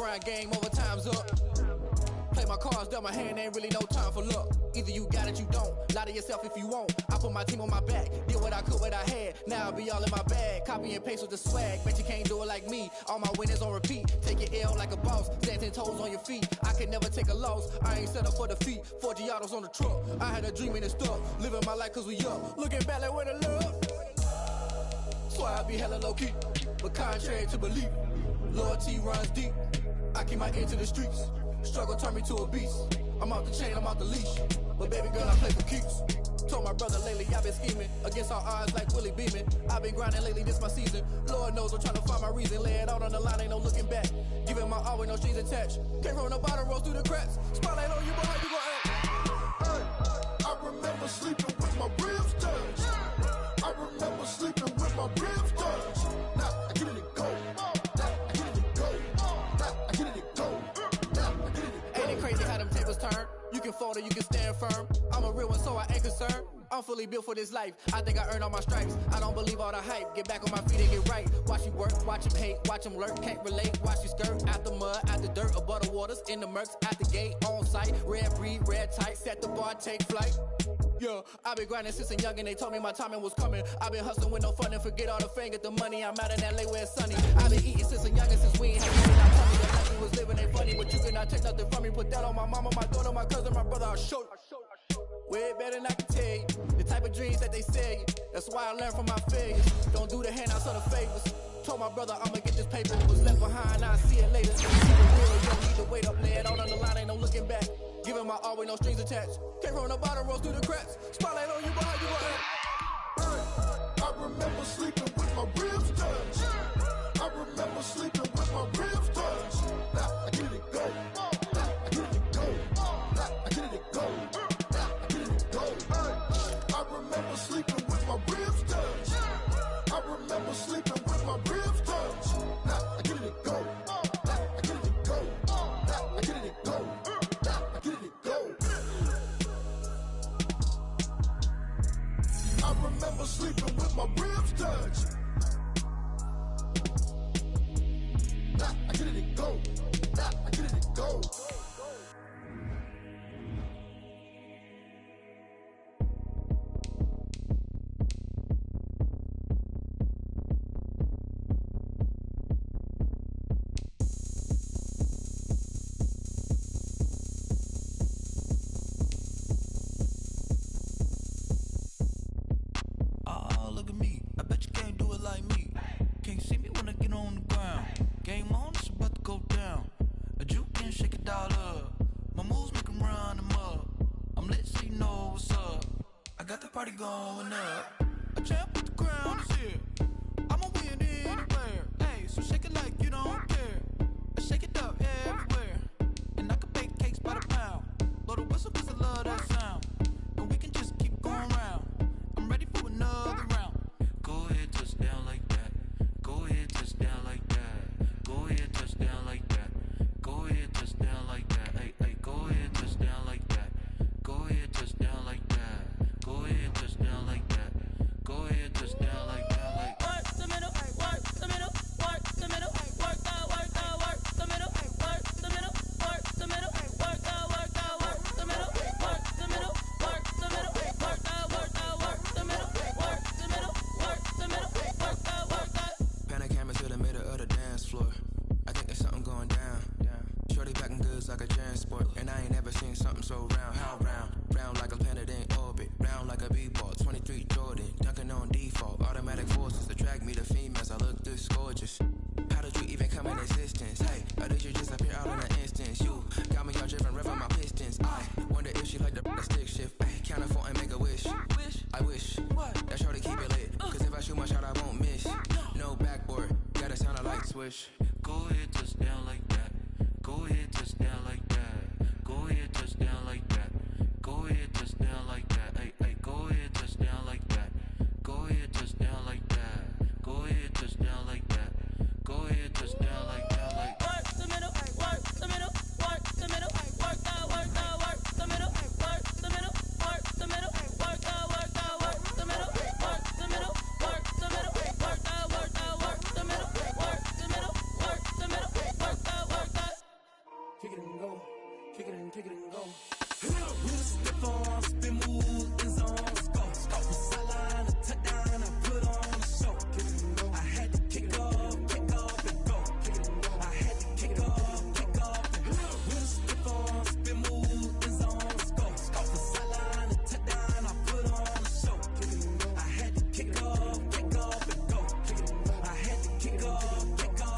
grind game over, time's up. Play my cards, dealt my hand, ain't really no time for luck. Either you got it, you don't. Lie to yourself if you won't. I put my team on my back, did what I could, what I had. Now I'll be all in my bag, copy and paste with the swag. Bet you can't do it like me. All my winners on repeat. Take your L like a boss, stand 10 toes on your feet. I can never take a loss, I ain't set up for defeat. 4 Giottos on the truck, I had a dream and it stuck. Living my life cause we up, looking back like where the love. Swear I be hella low key, but contrary to belief, loyalty runs deep. I keep my ear to the streets, struggle turned me to a beast. I'm off the chain, I'm off the leash, but baby girl I play for keeps. Told my brother lately I've been scheming against all odds like Willie Beeman. I've been grinding lately, this my season. Lord knows I'm trying to find my reason. Lay it out on the line, ain't no looking back. Giving my all with no strings attached. Came from the bottom, rose through the cracks. Spotlight on you, boy, how you gon' act? Hey, I remember sleeping with my ribs touched. I remember sleeping with my ribs touched. Now I get it to go. Now I get it to go. Now I get it to go. Now I get it to go. Ain't it crazy how them tables turn? You can fold or you can stand firm. I'm a real one, so I ain't concerned. I'm fully built for this life. I think I earned all my stripes. I don't believe all the hype. Get back on my feet and get right. Watch you work, watch him hate, watch him lurk. Can't relate, watch you skirt. Out the mud, out the dirt, above the waters, in the murks, out the gate, on site. Red breed, red tight, set the bar, take flight. Yeah, I've been grinding since a young and they told me my timing was coming. I've been hustling with no fun and forget all the fame, get the money. I'm out in LA where it's sunny. I've been eating since a young and since we ain't had money. Now tell me the life we was living ain't funny, but you cannot take nothing from me. Put that on my mama, my daughter, my cousin, my brother, I'll show you. Way better than I can tell you. The type of dreams that they sell you. That's why I learned from my failures. Don't do the handouts or the favors. Told my brother I'ma get this paper. Was left behind, I'll see it later. See the real, you don't need to wait up, lay it out on the line, ain't no looking back. Giving my all with no strings attached. Came from the bottom, rose through the cracks. Spotlight on you, but how you gon' act? I remember sleeping with my ribs touched. I remember sleeping with my ribs touched. Now I get it go. Now I get it go. Now I get it go. Now I get it go. I remember sleeping with my ribs touched. I remember sleeping with my ribs touched. Now I get it go. Now I get it go. Now I get it go. Now I get it go. I remember sleeping with my ribs touched. Now I get it go. Now I get it go. Oh, look at me. I bet you can't do it like me. Can't see me when I get on the ground. Game on, it's about to go down. A juke can shake it all up. My moves make 'em run them up. I'm lit so you know what's up. I got the party going up. A champ with the crown is here. I'ma win anywhere. Hey, so shake it like you don't care. I shake it up everywhere. And I can bake cakes by the pound. Blow the whistle 'cause I love that sound. And we can just keep going round. I'm ready for another round. Go ahead, touch down like that. Go ahead, touch down like that. Go ahead, touch down like that. Go ahead, touch down like that. Hey, hey, go ahead, touch down like that. Go ahead, touch down like that. Go ahead, touch down like that. Go ahead, touch down like that. Like Work the middle, work the middle, work the middle, work the middle, work the middle, work the middle, work the middle, work the middle, work the middle, work the middle, work the middle, work the middle, work the. pan the camera to the middle of the dance floor. I think there's something going down. Shorty packing goods like a transport, and I ain't never seen something so round. How round? Round like a planet in orbit, round like a b-ball. 23 Jordan, dunking on default. Automatic forces attract me to females. I look this gorgeous. How did you even come in existence? Hey, or did you just appear out in an instance? You got me all driven, revving my pistons. I wonder if she like the stick shift. Ay, count it 4 and make a wish. I wish that shorty keep it lit. 'Cause if I shoot my shot, I won't miss. No backboard, gotta sound a light switch. Go ahead, touch down like that. Go ahead, touch down like that. Go ahead, touch down like that. Go ahead, touch down like that. Hey, hey, go ahead, touch down like that. Go ahead, touch down like that. Go ahead, touch down like that. Go ahead, touch down like that. Like Work the middle, work the middle, work the middle, work the middle, work the middle, work the middle, work the middle, work the middle, work the middle, work the middle, work the middle, work the middle, work the middle, work the. kick it and go, kick it and go. We'll step on, spin move, in zone, let's go. From sideline to touchdown, I put on a show. I had to kick off and go. I had to kick off and go. We'll step on, spin move, in zone, let's go. From sideline to touchdown, I put on a show. I had to kick off and go. I had to kick off and go.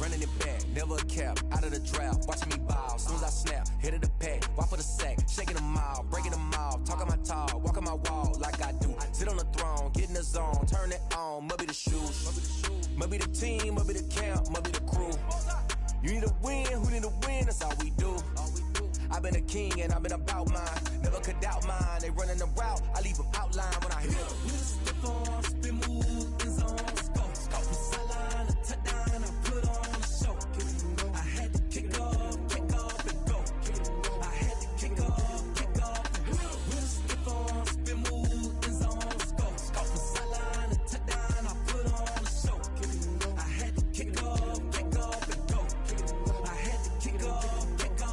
Running it back, never a cap, out of the drought, watching me ball. Soon as I snap, hit of the pack, walk for the sack, shaking them all, breaking them off, talking my talk, walking my wall like I do. Sit on the throne, get in the zone, turn it on, must be the shoes, must be the team, must be the camp, must be the crew. You need a win, who need a win, that's all we do. I've been a king and I've been about mine, never could doubt mine. They running the route, I leave them outline when I hit. We'll step on, spin move, in zone, let's go. From sideline to touchdown, I put on a show. I had to kick off and go. I had to kick off and go. We'll step on, spin move, in zone, let's go. From sideline to touchdown, I put on a show. I had to kick off and go. I had to kick off and go.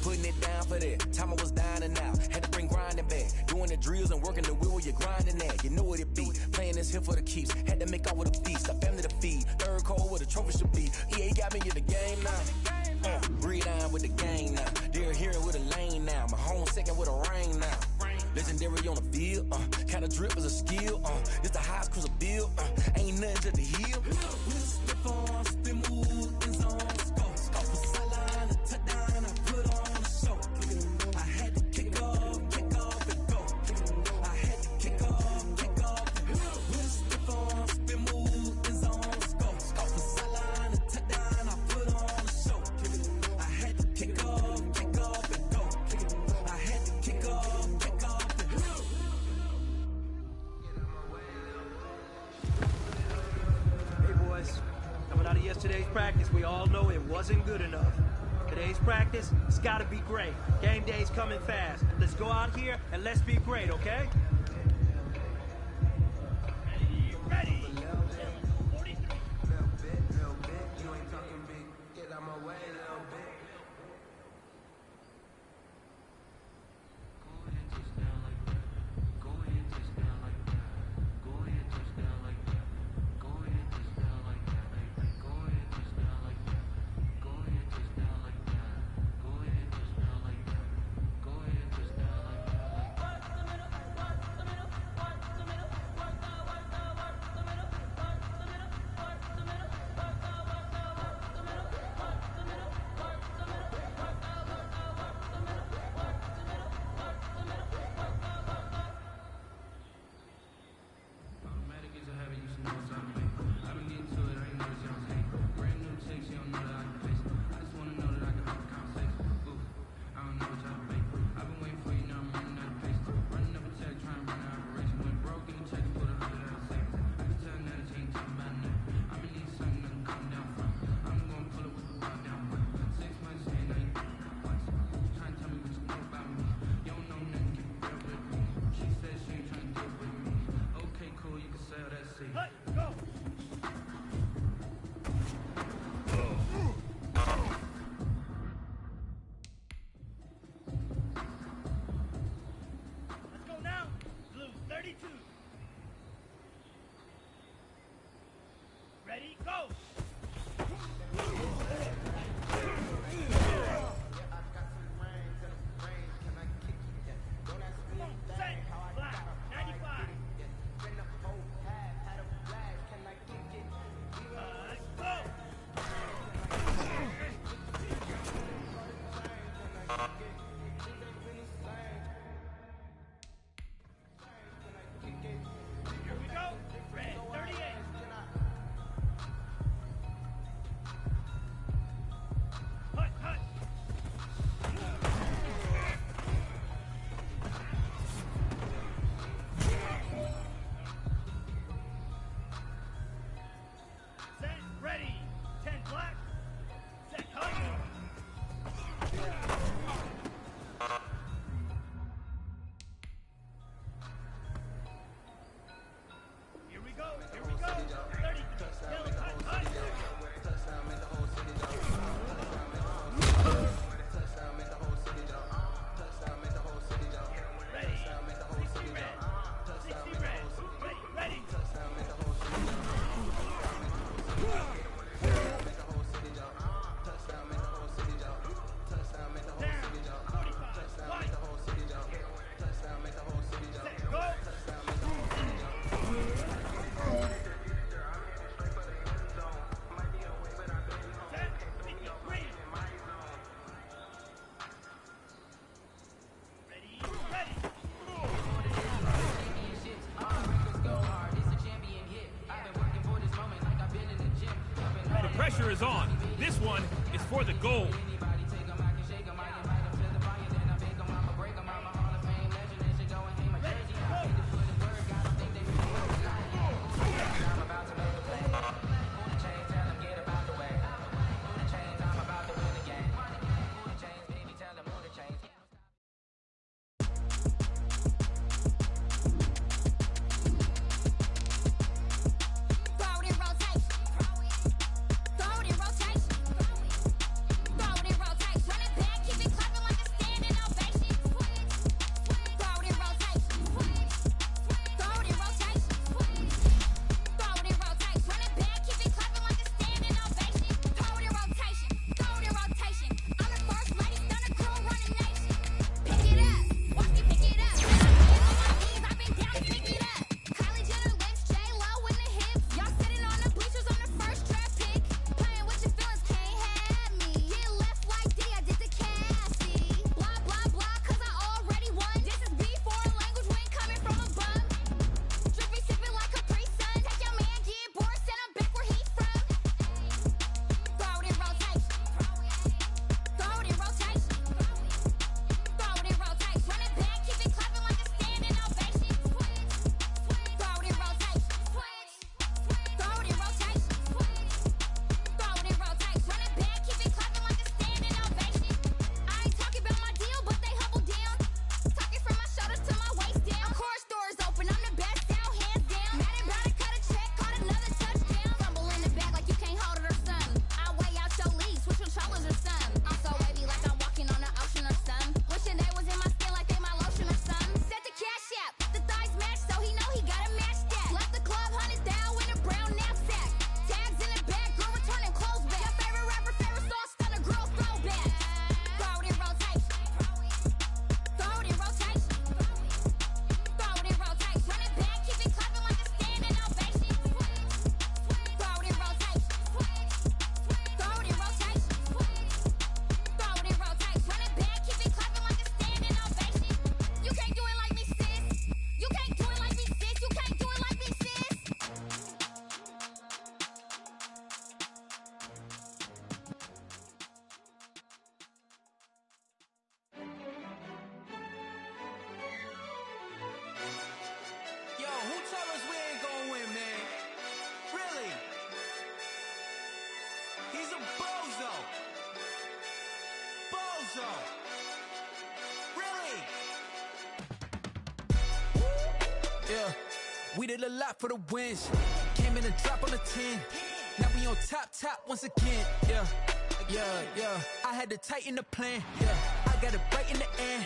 Putting it down for that, time I was down and out. Had to bring grinding back, doing the drills and working the wheel where you're grinding at. You know what it be, playing this here for the keeps. Had to make out with a feast, a family to feed. Third cold where the trophy should be. EA got me in the game now. Breed on with the game now. They're hearing with a lane now. My home second with a rain now. Legendary on the field, kind of drip is a skill. It's the highest cruiser bill. Ain't nothing to the hill. We'll step on, spin move, in zone, let's go. From sideline to touchdown, I put on a show. course, today's practice, we all know it wasn't good enough. Today's practice, it's got to be great. Game day's coming fast. Let's go out here and let's be great, okay? Ready. Ready, go! Pressure is on. This one is for the gold. Throw it in rotation. We did a lot for the wins. Came in and drop on the 10. Now we on top once again. Yeah. I had to tighten the plan. Yeah. I got it right in the end.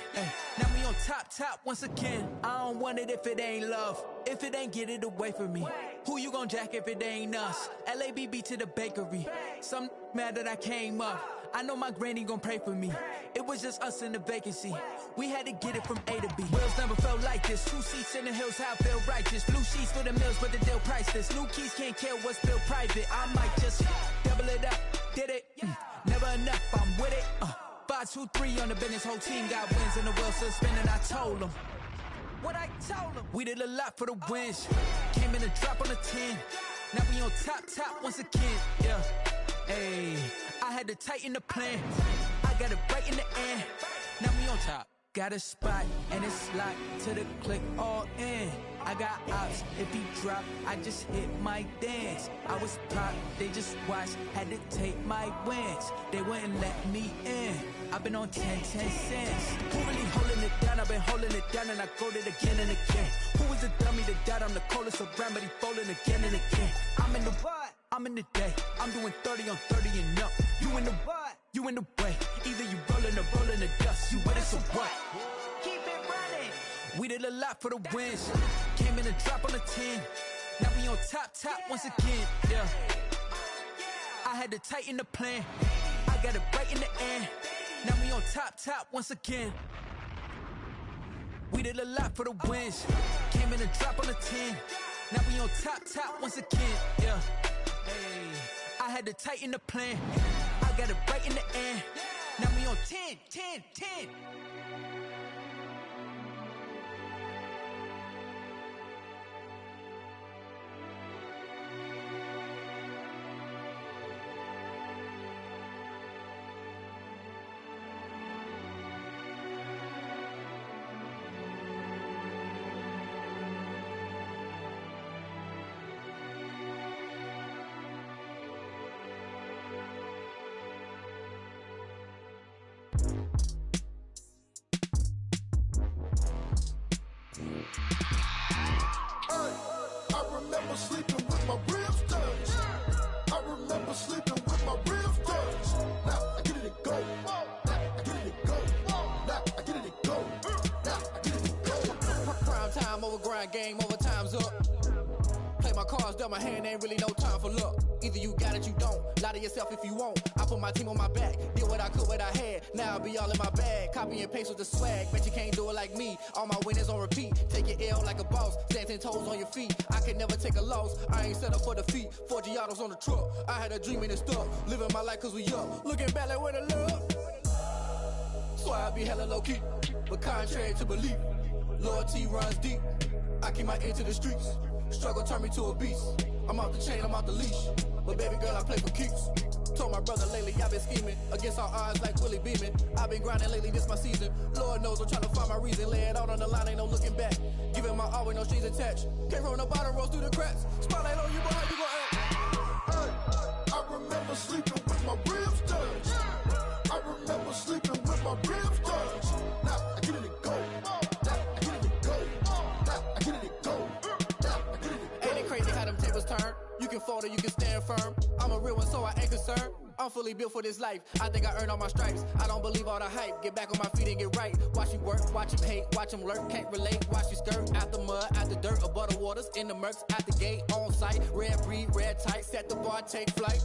Now we on top once again. I don't want it if it ain't love. If it ain't, get it away from me. Who you gon' jack if it ain't us? LABB to the bakery. Some mad that I came up. I know my granny gon' pray for me. It was just us in the vacancy. We had to get it from A to B. Wheels never felt like this. 2 seats in the hills, how I feel righteous. Blue sheets for the mills, but the deal priceless. New keys can't kill what's still private. I might just double it up. Did it? Never enough, I'm with it. 5, 2, 3 on the business. Whole team got wins and the wheels still spinning. I told them what I told them. We did a lot for the wins. Came in and drop on the 10. Now we on top once again. Yeah. Hey, I had to tighten the plan. I got it right in the end. Now we on top. Got a spot and it's locked to the click all in. I got ops, if he drop, I just hit my dance. I was top, they just watched, had to take my wins. They wouldn't let me in. I've been on 10 cents. Who really holding it down? I've been holding it down and I go it again and again. Who was the dummy that died? I'm the coldest around, but he falling again and again. I'm in the what? I'm in the day. I'm doing 30 on 30 and up. You in the what? You in the way. Either you rolling or rolling the dust. You with us or what? Keep it running. We did a lot for the wins. Came in and drop on the 10. Now we on top once again. Yeah. I had to tighten the plan. I got it right in the end. Now we on top once again. We did a lot for the wins. Came in and drop on the 10. Now we on top once again. Yeah. Hey, I had to tighten the plan. I got it right in the end. Now we on 10. I remember sleeping with my ribs touched. I remember sleeping with my ribs touched. Now I get it and go. Now I get it and go. Now I get it and go. Now I get it and go. Prime time over grind game, over time's up. Play my cards, dealt my hand, ain't really no time for luck. Either you got it, you don't. Lie to yourself if you won't. I put my team on my back, did what I could, what I had. Now I'll be all in my bag. Copy and paste with the swag. Bet you can't do it like me. All my winners on repeat. Take your L like a boss. Stand 10 toes on your feet. I can never take a loss. I ain't set up for defeat. 4 Giottos on the truck. I had a dream and it stuck. Living my life cause we up. Looking back like where the love. So I be hella low key. But contrary to belief, loyalty runs deep. I keep my ear to the streets. Struggle turned me to a beast. I'm off the chain, I'm off the leash. But baby girl, I play for keeps. Told my brother lately, I've been scheming against all odds like Willie Beeman. I've been grinding lately, this my season. Lord knows I'm trying to find my reason. Lay it out on the line, ain't no looking back. Giving my all with no strings attached. Came from the bottom, rose through the cracks. Spotlight on you, but how you gon' act? I remember sleeping with my ribs touched. I remember sleeping with my ribs touched. Now I get it and go. Now I get it and go. Now I get it and go. Now I get it and go. Ain't it crazy how them tables turn? You can fold or you can stand firm. I'm a real one, so I ain't concerned. I'm fully built for this life. I think I earned all my stripes. I don't believe all the hype. Get back on my feet and get right. Watch you work, watch him hate, watch him lurk. Can't relate, watch you skirt. Out the mud, out the dirt, above the waters, in the murks, out the gate, on site. Red breed, red tight, set the bar, take flight.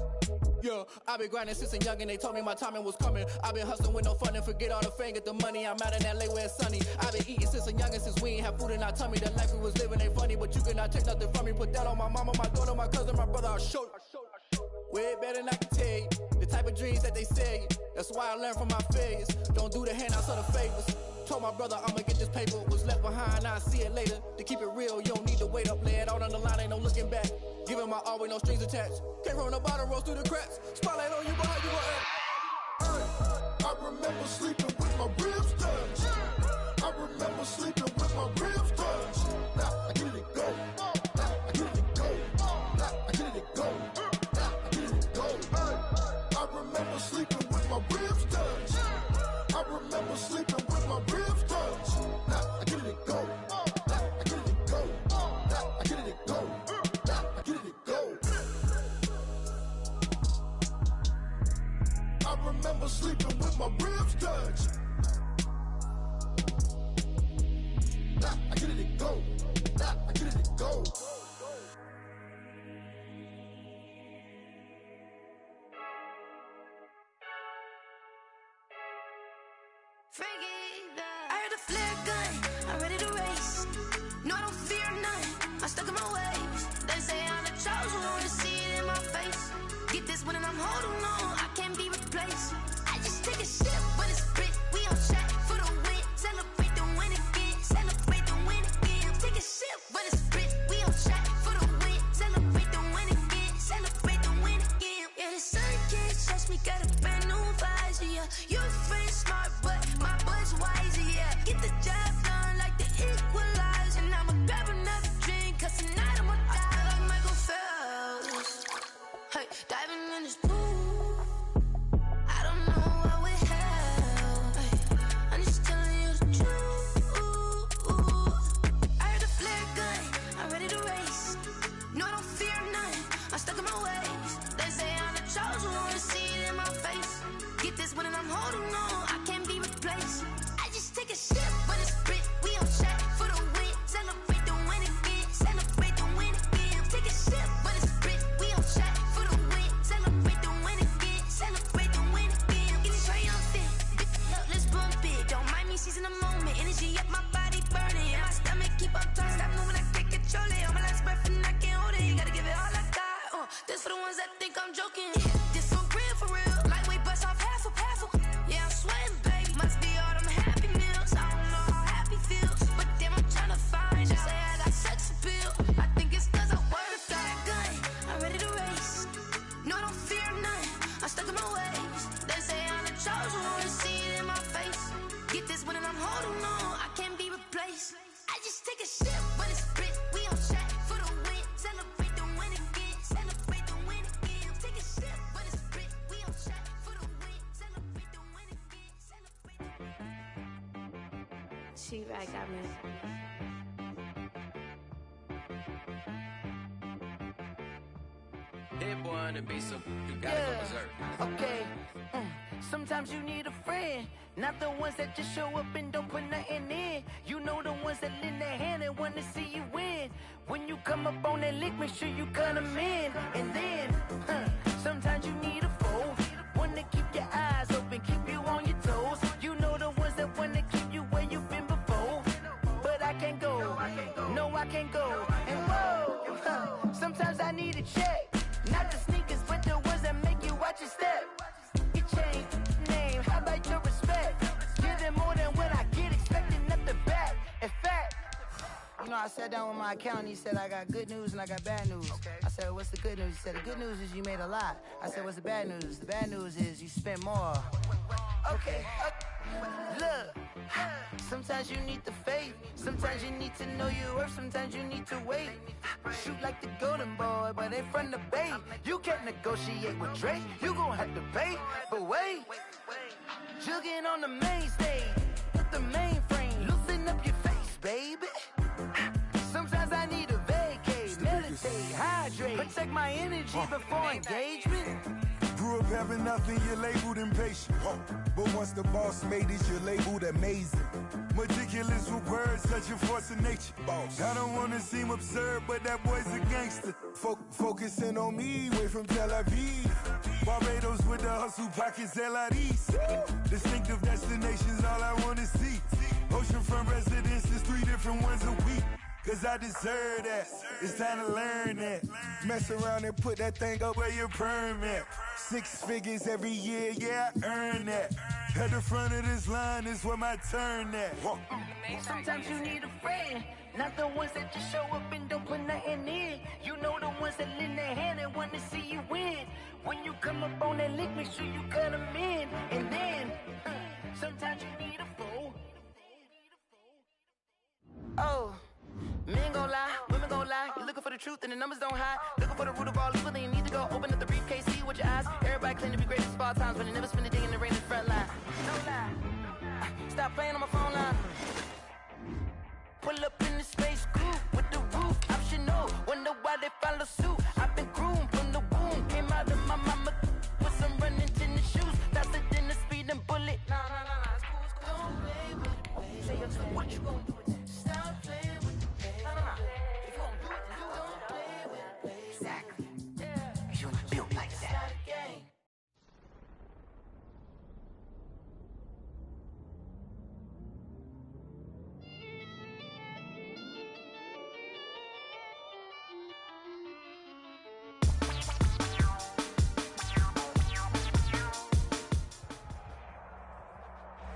Yeah, I've been grinding since a young and they told me my timing was coming. I've been hustling with no fun and forget all the fame, get the money. I'm out in LA where it's sunny. I've been eating since a young and since we ain't have food in our tummy. The life we was living ain't funny, but you cannot take nothing from me. Put that on my mama, my daughter, my cousin, my brother, I'll show you. Way better than I can tell you. The type of dreams that they sell you. That's why I learned from my failures. Don't do the handouts or the favors. Told my brother I'ma get this paper. Was left behind, I'll see it later. To keep it real, you don't need to wait up. Lay it out on the line, ain't no looking back. Giving my all with no strings attached. Came from the bottom, rose through the cracks. Spotlight on you, but how you gon' act? I remember sleeping with my ribs touched. I remember sleeping with my ribs touched. Now I get it and go. Now I get it and go. Now I get it and go. Now I get it and go. I remember sleeping with my ribs touched. I remember sleeping with my ribs touched. Now I get it and go. Now I get it and go. Now I get it remember sleeping with my ribs touched. Nah, I get it and go. Nah, I get it and go. I heard a flare gun, I'm ready to race. No, I don't fear none, I'm stuck in my ways. They say I'm the chosen one, to see it in my face. Get this one and I'm holding on, I can't be replaced. I just take a sip when it's split, we on track for the win. Celebrate the win again, celebrate the win again. Take a sip when it's split, we on track for the win. Celebrate the win again, celebrate the win again. Yeah, the sun can't touch me, got a brand new visor, yeah. You're friend smart, but my boy's wiser, yeah. Get the job done like the equalizer. And I'ma grab another drink, cause tonight I'ma die like Michael Phelps. Hey, diving in this pool, I don't know what we have. Hey, I'm just telling you the truth. I heard a flare gun, I'm ready to race. No, I don't fear none, I'm stuck in my ways. They say I'm the chosen one, to see it in my face. Get this one and I'm holding on, I can't be replaced. I just take a sip when it's split, we on track for the win. Celebrate the win again, celebrate the win again. Take a sip when it's split, we on track for the win. Celebrate the win again, celebrate the win again. Getting triumphant, look, let's bump it. Don't mind me seizing the moment, energy up my body burning. And my stomach keep up talking, stop moving, I can't control it. On my last breath and I can't hold it, you gotta give it all I got. This for the ones that think I'm joking. This for real, lightweight bust off half a. Yeah, I'm sweating, baby. Must be all them happy meals. I don't know how happy feels, but damn, I'm trying to find out. Say I got sex appeal. I think it's cause I wear the fire gun. I'm ready to race. No, I don't fear none. I'm stuck in my ways. They say I'm the chosen one, to see it in my face. Get this one and I'm holding on, I can't be replaced. I just take a sip when it's split. We on track for the win. Celebrate the win again. Celebrate the win again. Take a sip when it's split. We on track for the win. Celebrate the win again. Celebrate the win. She right, got me. Hit boy on the beat, so you gotta go berserk. Okay. Sometimes you need a friend, not the ones that just show up and don't put nothing in. You know the ones that lend their hand and wanna see you win. When you come up on that lick, make sure you cut them in. And then, sometimes you need a foe, one to keep your eyes open, keep you on your toes. You know the ones that wanna keep you where you've been before. But I can't go, no I can't go. And whoa, sometimes I need a check, not the sneakers, but the ones that make you watch your step. You change name, how about your respect? Giving more than what I get, expecting nothing back. In fact, you know, I sat down with my accountant, he said I got good news and I got bad news. I said, what's the good news? He said, the good news is you made a lot. I said, what's the bad news? The bad news is you spent more. Okay, look, sometimes you need the faith, sometimes you need to know your worth, sometimes you need to wait. Shoot like the golden boy, but ain't from the bay. You can't negotiate with Drake, you gon' have to pay. But wait, jugging on the main stage, with the mainframe, loosen up your face, baby. Sometimes I need a vacate, meditate, hydrate, protect my energy before engagement. Grew up having nothing, you're labeled impatient. But once the boss made it, you're labeled amazing. Meticulous with words, such a force of nature. I don't wanna seem absurd, but that boy's a gangster. Focusing on me, way from Tel Aviv. Barbados with the hustle pockets, LIDs. Distinctive destinations, all I wanna see. Oceanfront residences, 3 different ones a week. Cause I deserve that, it's time to learn that. Mess around and put that thing up where your perm at. 6 figures every year, yeah, I earn that. At the front of this line is where my turn at. Sometimes you need a friend, not the ones that just show up and don't put nothing in. You know the ones that lend their hand and want to see you win. When you come up on that lick, make sure you cut them in. And then, sometimes you need a foe. Oh. Men gon' lie, women gon' lie. You're looking for the truth and the numbers don't hide. Looking for the root of all evil, then you need to go open up the briefcase, see with your eyes. Everybody claim to be great at small times, but they never spend a day in the rain in the front line. No lie. Stop playing on my phone line. Pull up in the space coupe with the roof optional. Wonder why they follow suit. I've been groomed from the womb. Came out of my mama with some running tennis shoes. Faster than the feed them bullet. Nah, it's cool, it's cool. Don't play with it, baby. Say your turn. What you gonna do with it? Stop playing with it, baby. Nah. If you gonna do it, then do it. Don't play with it, baby. Exactly. Yeah. You built like that. It's not a game.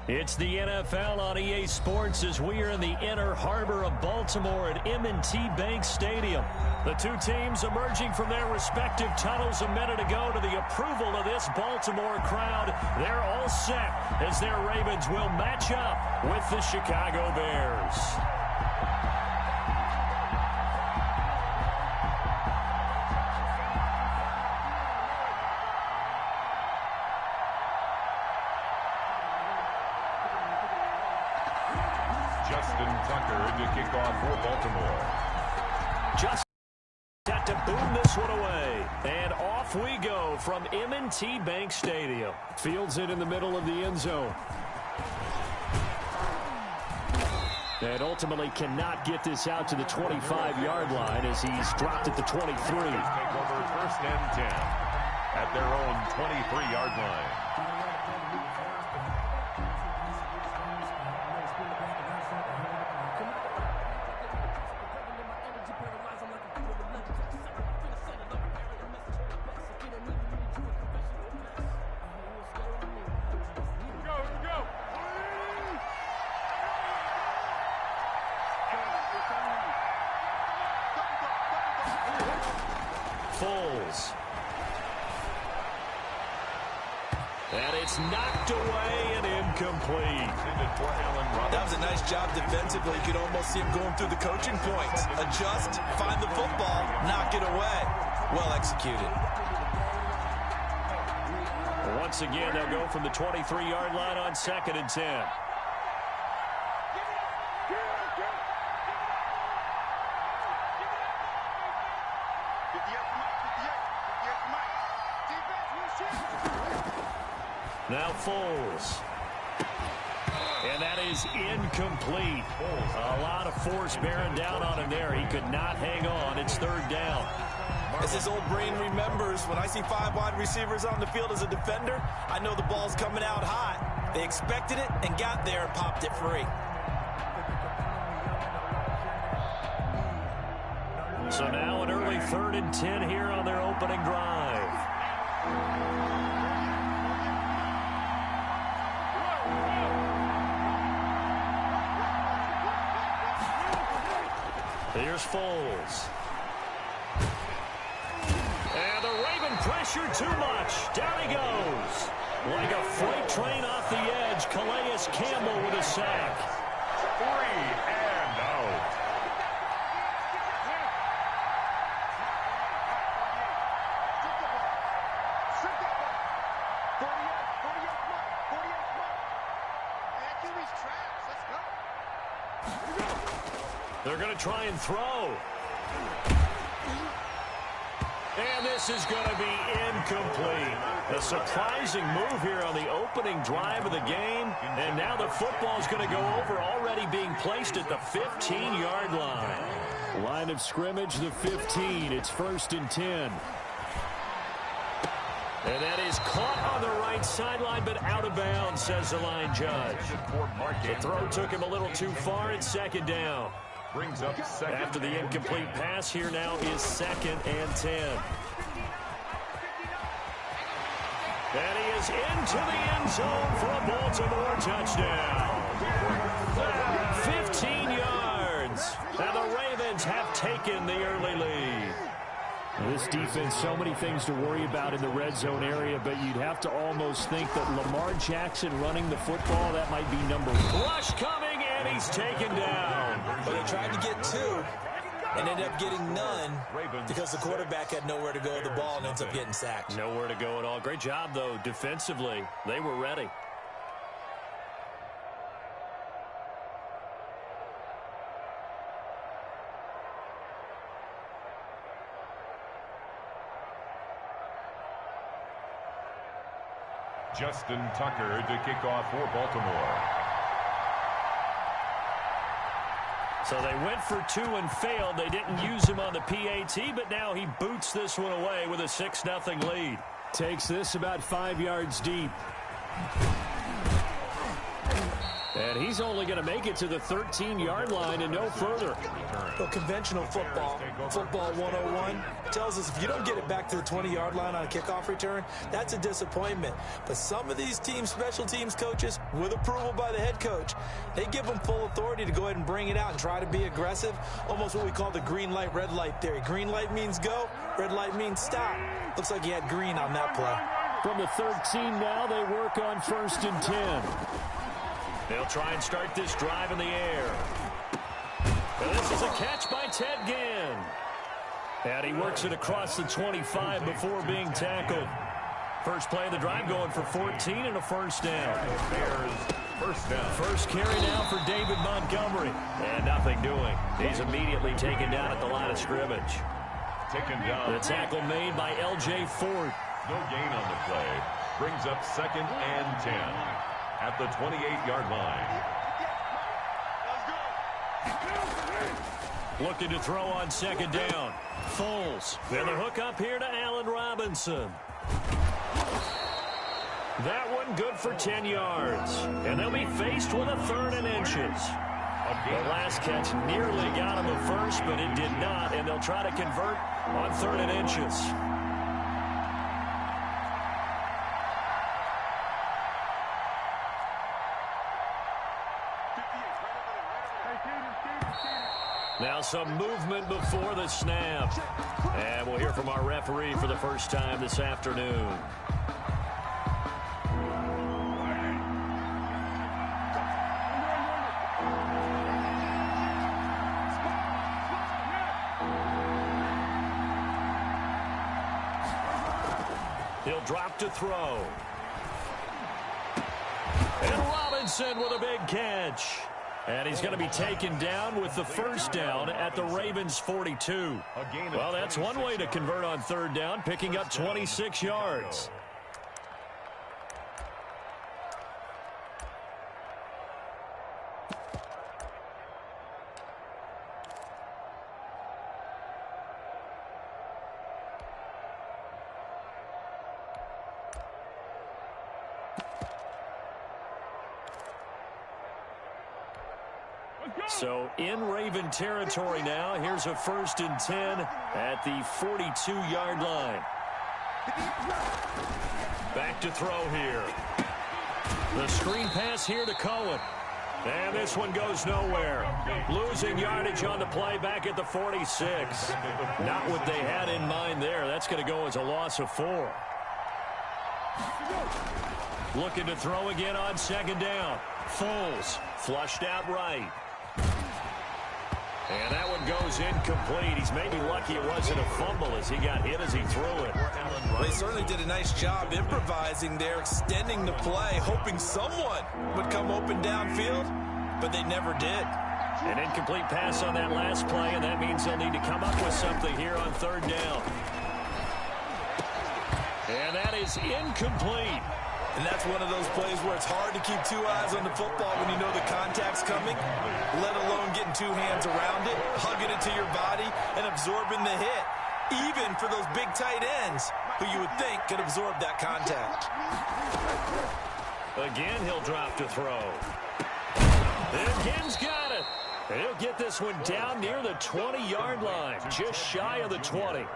It's the NFL on EA Sports as we are in the inner harbor of Baltimore at M&T Bank Stadium. The two teams emerging from their respective tunnels a minute ago to the approval of this Baltimore crowd. They're all set as their Ravens will match up with the Chicago Bears. To kick off for Baltimore. Just had to boom this one away. And off we go from M&T Bank Stadium. Fields it in the middle of the end zone. And ultimately cannot get this out to the 25-yard line as he's dropped at the 23. Take over first and 10 at their own 23-yard line. And it's knocked away and incomplete. That was a nice job defensively. You could almost see him going through the coaching points. Adjust, find the football, knock it away. Well executed. Once again, they'll go from the 23-yard line on 2nd and 10. Now Foles. And that is incomplete. A lot of force bearing down on him there. He could not hang on. It's 3rd down. As his old brain remembers, when I see 5 wide receivers on the field as a defender, I know the ball's coming out hot. They expected it and got there and popped it free. So now an early 3rd and 10 here on their opening drive. Here's Foles. And the Raven pressure too much. Down he goes. Like a freight train off the edge, Calais Campbell with a sack. 3 and out. They're going to try and throw. And this is going to be incomplete. A surprising move here on the opening drive of the game. And now the football is going to go over, already being placed at the 15-yard line. Line of scrimmage, the 15. It's 1st and 10. And that is caught on the right sideline, but out of bounds, says the line judge. The throw took him a little too far. It's 2nd down. Brings up 2nd. After the incomplete pass, here now is 2nd and 10. And he is into the end zone for a Baltimore touchdown. 15 yards. And the Ravens have taken the early lead. This defense, so many things to worry about in the red zone area, but you'd have to almost think that Lamar Jackson running the football, that might be number 1. Rush coming, and he's taken down. But they tried to get 2 and ended up getting none because the quarterback had nowhere to go with the ball and ends up getting sacked. Nowhere to go at all. Great job, though, defensively. They were ready. Justin Tucker to kick off for Baltimore. So they went for 2 and failed. They didn't use him on the PAT, but now he boots this one away with a 6-0 lead. Takes this about 5 yards deep. And he's only going to make it to the 13-yard line and no further. Well, conventional football 101, tells us if you don't get it back to the 20-yard line on a kickoff return, that's a disappointment. But some of these special teams coaches, with approval by the head coach, they give them full authority to go ahead and bring it out and try to be aggressive, almost what we call the green light, red light theory. Green light means go, red light means stop. Looks like he had green on that play. From the 13 now, they work on 1st and 10. They'll try and start this drive in the air. And this is a catch by Ted Ginn. And he works it across the 25 before being tackled. First play of the drive going for 14 and a first down. Bears first down. First carry now for David Montgomery. And nothing doing. He's immediately taken down at the line of scrimmage. Taken down. The tackle made by L.J. Ford. No gain on the play. Brings up 2nd and 10 at the 28-yard line. Looking to throw on 2nd down. Foles. And the hook up here to Allen Robinson. That one good for 10 yards. And they'll be faced with a 3rd and inches. The last catch nearly got him a first, but it did not. And they'll try to convert on 3rd and inches. Now some movement before the snap. And we'll hear from our referee for the first time this afternoon. He'll drop to throw. And Robinson with a big catch. And he's going to be taken down with the first down at the Ravens' 42. Well, that's one way to convert on 3rd down, picking up 26 yards. So in Raven territory now. Here's a 1st and 10 at the 42-yard line. Back to throw here. The screen pass here to Cohen. And this one goes nowhere. Losing yardage on the play back at the 46. Not what they had in mind there. That's going to go as a loss of 4. Looking to throw again on 2nd down. Foles flushed out right. And that one goes incomplete. He's maybe lucky it wasn't a fumble as he got hit as he threw it. Well, he certainly did a nice job improvising there, extending the play, hoping someone would come open downfield, but they never did. An incomplete pass on that last play, and that means they'll need to come up with something here on 3rd down. And that is incomplete. And that's one of those plays where it's hard to keep 2 eyes on the football when you know the contact's coming, let alone getting 2 hands around it, hugging it to your body, and absorbing the hit, even for those big tight ends who you would think could absorb that contact. Again, he'll drop to throw. And Ginn's got it. And he'll get this one down near the 20-yard line, just shy of the 20.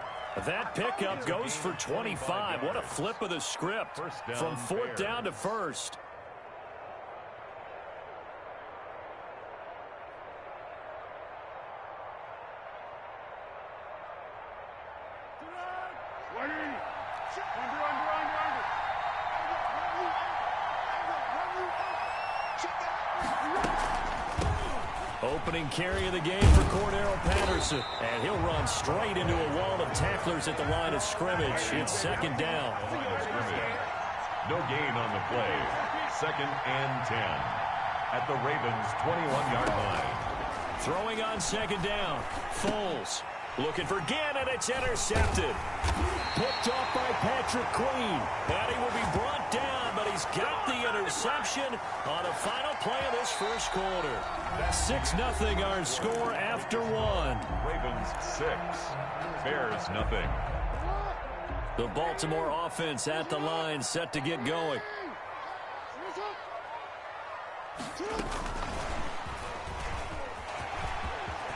That pickup goes for 25. What a flip of the script from 4th down to 1st. Opening carry of the game for Cordero Patterson. And he'll run straight into a wall of tacklers at the line of scrimmage. It's 2nd down. No gain on the play. 2nd and 10 at the Ravens' 21-yard line. Throwing on 2nd down. Foles looking for Ginn, and it's intercepted. Picked off by Patrick Queen. And he will be brought down, but he interception on the final play of this first quarter. 6-0 our score after one. Ravens 6, Bears nothing. The Baltimore offense at the line, set to get going.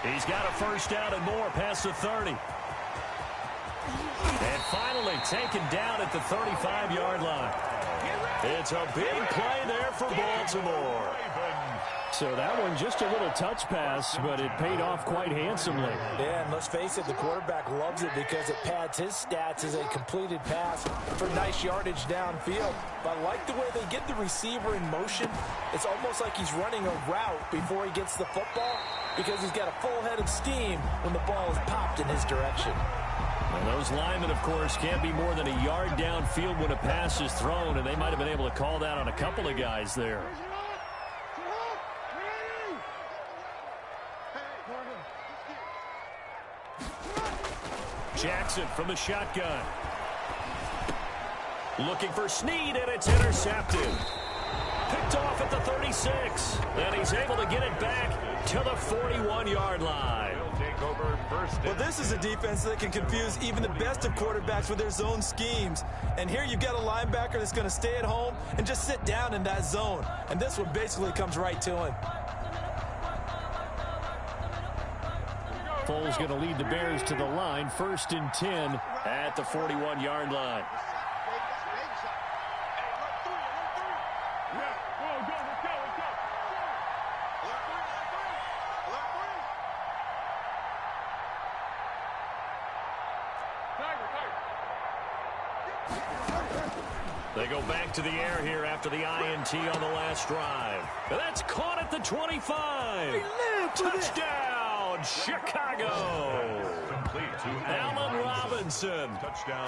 He's got a first down and more past the 30. And finally taken down at the 35-yard line. It's a big play there for Baltimore. So that one just a little touch pass, but it paid off quite handsomely. Yeah, and let's face it, the quarterback loves it because it pads his stats as a completed pass for nice yardage downfield. But I like the way they get the receiver in motion. It's almost like he's running a route before he gets the football because he's got a full head of steam when the ball is popped in his direction. And those linemen, of course, can't be more than a yard downfield when a pass is thrown, and they might have been able to call that on a couple of guys there. Jackson from the shotgun. Looking for Snead, and it's intercepted. Picked off at the 36. Then he's able to get it back to the 41-yard line. Well, this is a defense that can confuse even the best of quarterbacks with their zone schemes. And here you've got a linebacker that's going to stay at home and just sit down in that zone. And this one basically comes right to him. Foles going to lead the Bears to the line. 1st and 10 at the 41-yard line. They go back to the air here after the INT on the last drive. That's caught at the 25. Touchdown, Chicago. Allen Robinson,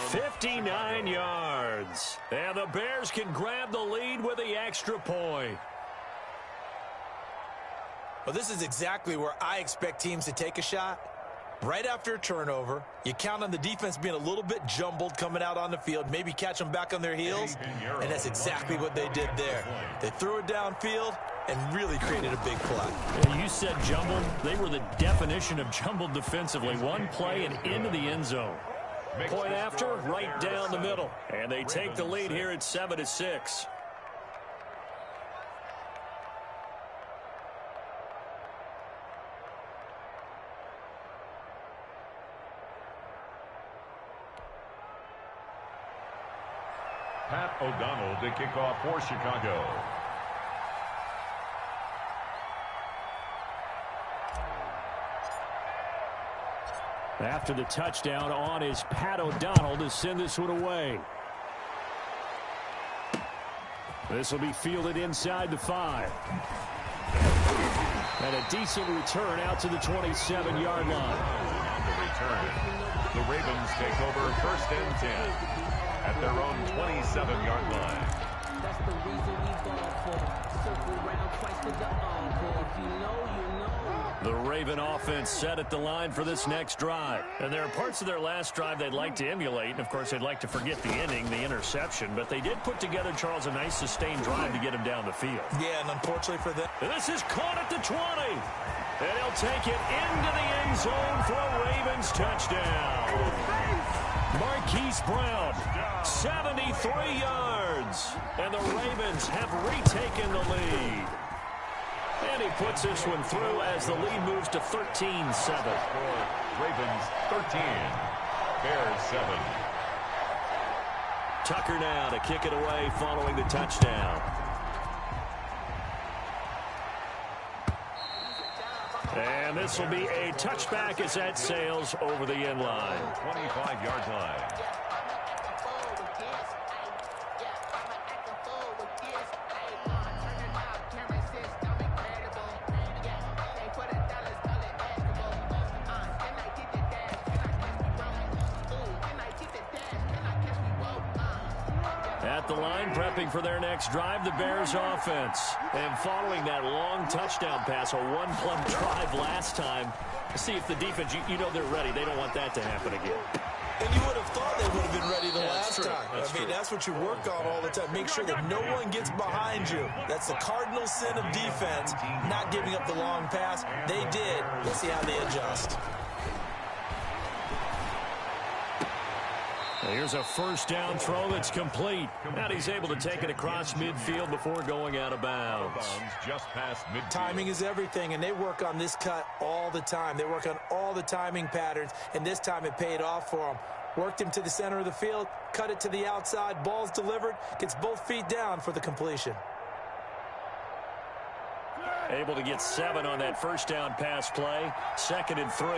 59 yards. And the Bears can grab the lead with the extra point. Well, this is exactly where I expect teams to take a shot. Right after a turnover, you count on the defense being a little bit jumbled coming out on the field, maybe catch them back on their heels, and that's exactly what they did there. They threw it downfield and really created a big play. Yeah, you said jumbled. They were the definition of jumbled defensively. One play and into the end zone. Point after, right down the middle. And they take the lead here at 7-6. Pat O'Donnell to kick off for Chicago. After the touchdown, on is Pat O'Donnell to send this one away. This will be fielded inside the 5. And a decent return out to the 27-yard line. On the return, the Ravens take over 1st and 10. At their own 27-yard line. That's the reason we ball for. Circle round twice for the encore. If you know, you know. The Raven offense set at the line for this next drive. And there are parts of their last drive they'd like to emulate. And, of course, they'd like to forget the ending, the interception. But they did put together, Charles, a nice sustained drive to get him down the field. Yeah, and unfortunately for them. This is caught at the 20. And he'll take it into the end zone for a Ravens touchdown. Marquise Brown, 73 yards. And the Ravens have retaken the lead. And he puts this one through as the lead moves to 13-7. Ravens 13, Bears 7. Tucker now to kick it away following the touchdown. And this will be a touchback as that sails over the end line. 25-yard line. At the line, prepping for their next drive, the Bears offense. And following that long touchdown pass, a one-play drive last time, see if the defense, you know they're ready. They don't want that to happen again. And you would have thought they would have been ready the last time. I mean, that's what you work on all the time. Make sure that no one gets behind you. That's the cardinal sin of defense, not giving up the long pass. They did. Let's see how they adjust. Here's a first down throw that's complete. And he's able to take it across midfield before going out of bounds. Just past midfield. Timing is everything, and they work on this cut all the time. They work on all the timing patterns, and this time it paid off for them. Worked him to the center of the field, cut it to the outside, ball's delivered, gets both feet down for the completion. Able to get 7 on that first down pass play. 2nd and 3.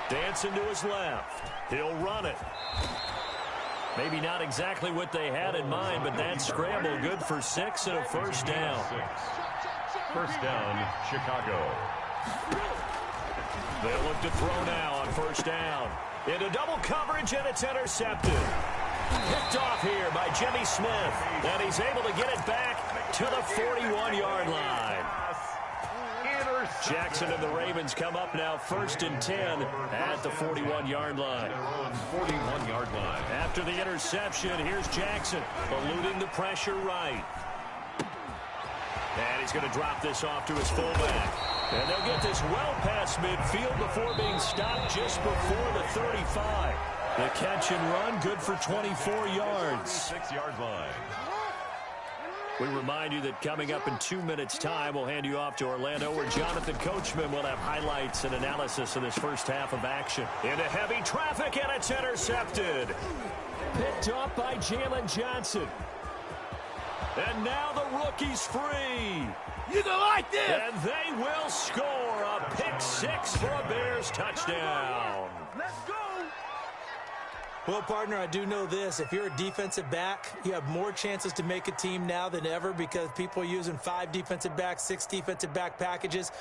Dancing to his left. He'll run it. Maybe not exactly what they had in mind, but that scramble good for 6 and a first down. First down, Chicago. They'll look to throw now on first down. Into double coverage, and it's intercepted. Picked off here by Jimmy Smith, and he's able to get it back to the 41-yard line. Jackson and the Ravens come up now 1st and 10 at the 41-yard line. 41-yard line. After the interception, here's Jackson eluding the pressure right. And he's going to drop this off to his fullback. And they'll get this well past midfield before being stopped just before the 35. The catch and run good for 24 yards. 6-yard line. We remind you that coming up in 2 minutes' time, we'll hand you off to Orlando, where Jonathan Coachman will have highlights and analysis of this first half of action. Into heavy traffic, and it's intercepted. Picked up by Jalen Johnson. And now the rookie's free. You gonna like this? And they will score a pick 6 for a Bears touchdown. Let's go. Well, partner, I do know this. If you're a defensive back, you have more chances to make a team now than ever because people are using 5 defensive backs, 6 defensive back packages.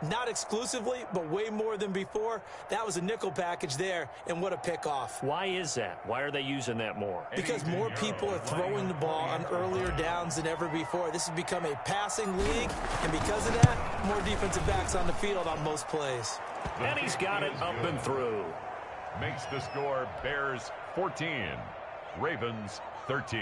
Not exclusively, but way more than before. That was a nickel package there, and what a pickoff. Why is that? Why are they using that more? Because more people are throwing the ball on earlier downs than ever before. This has become a passing league, and because of that, more defensive backs on the field on most plays. And he's got it up and through. Makes the score Bears 14, Ravens 13.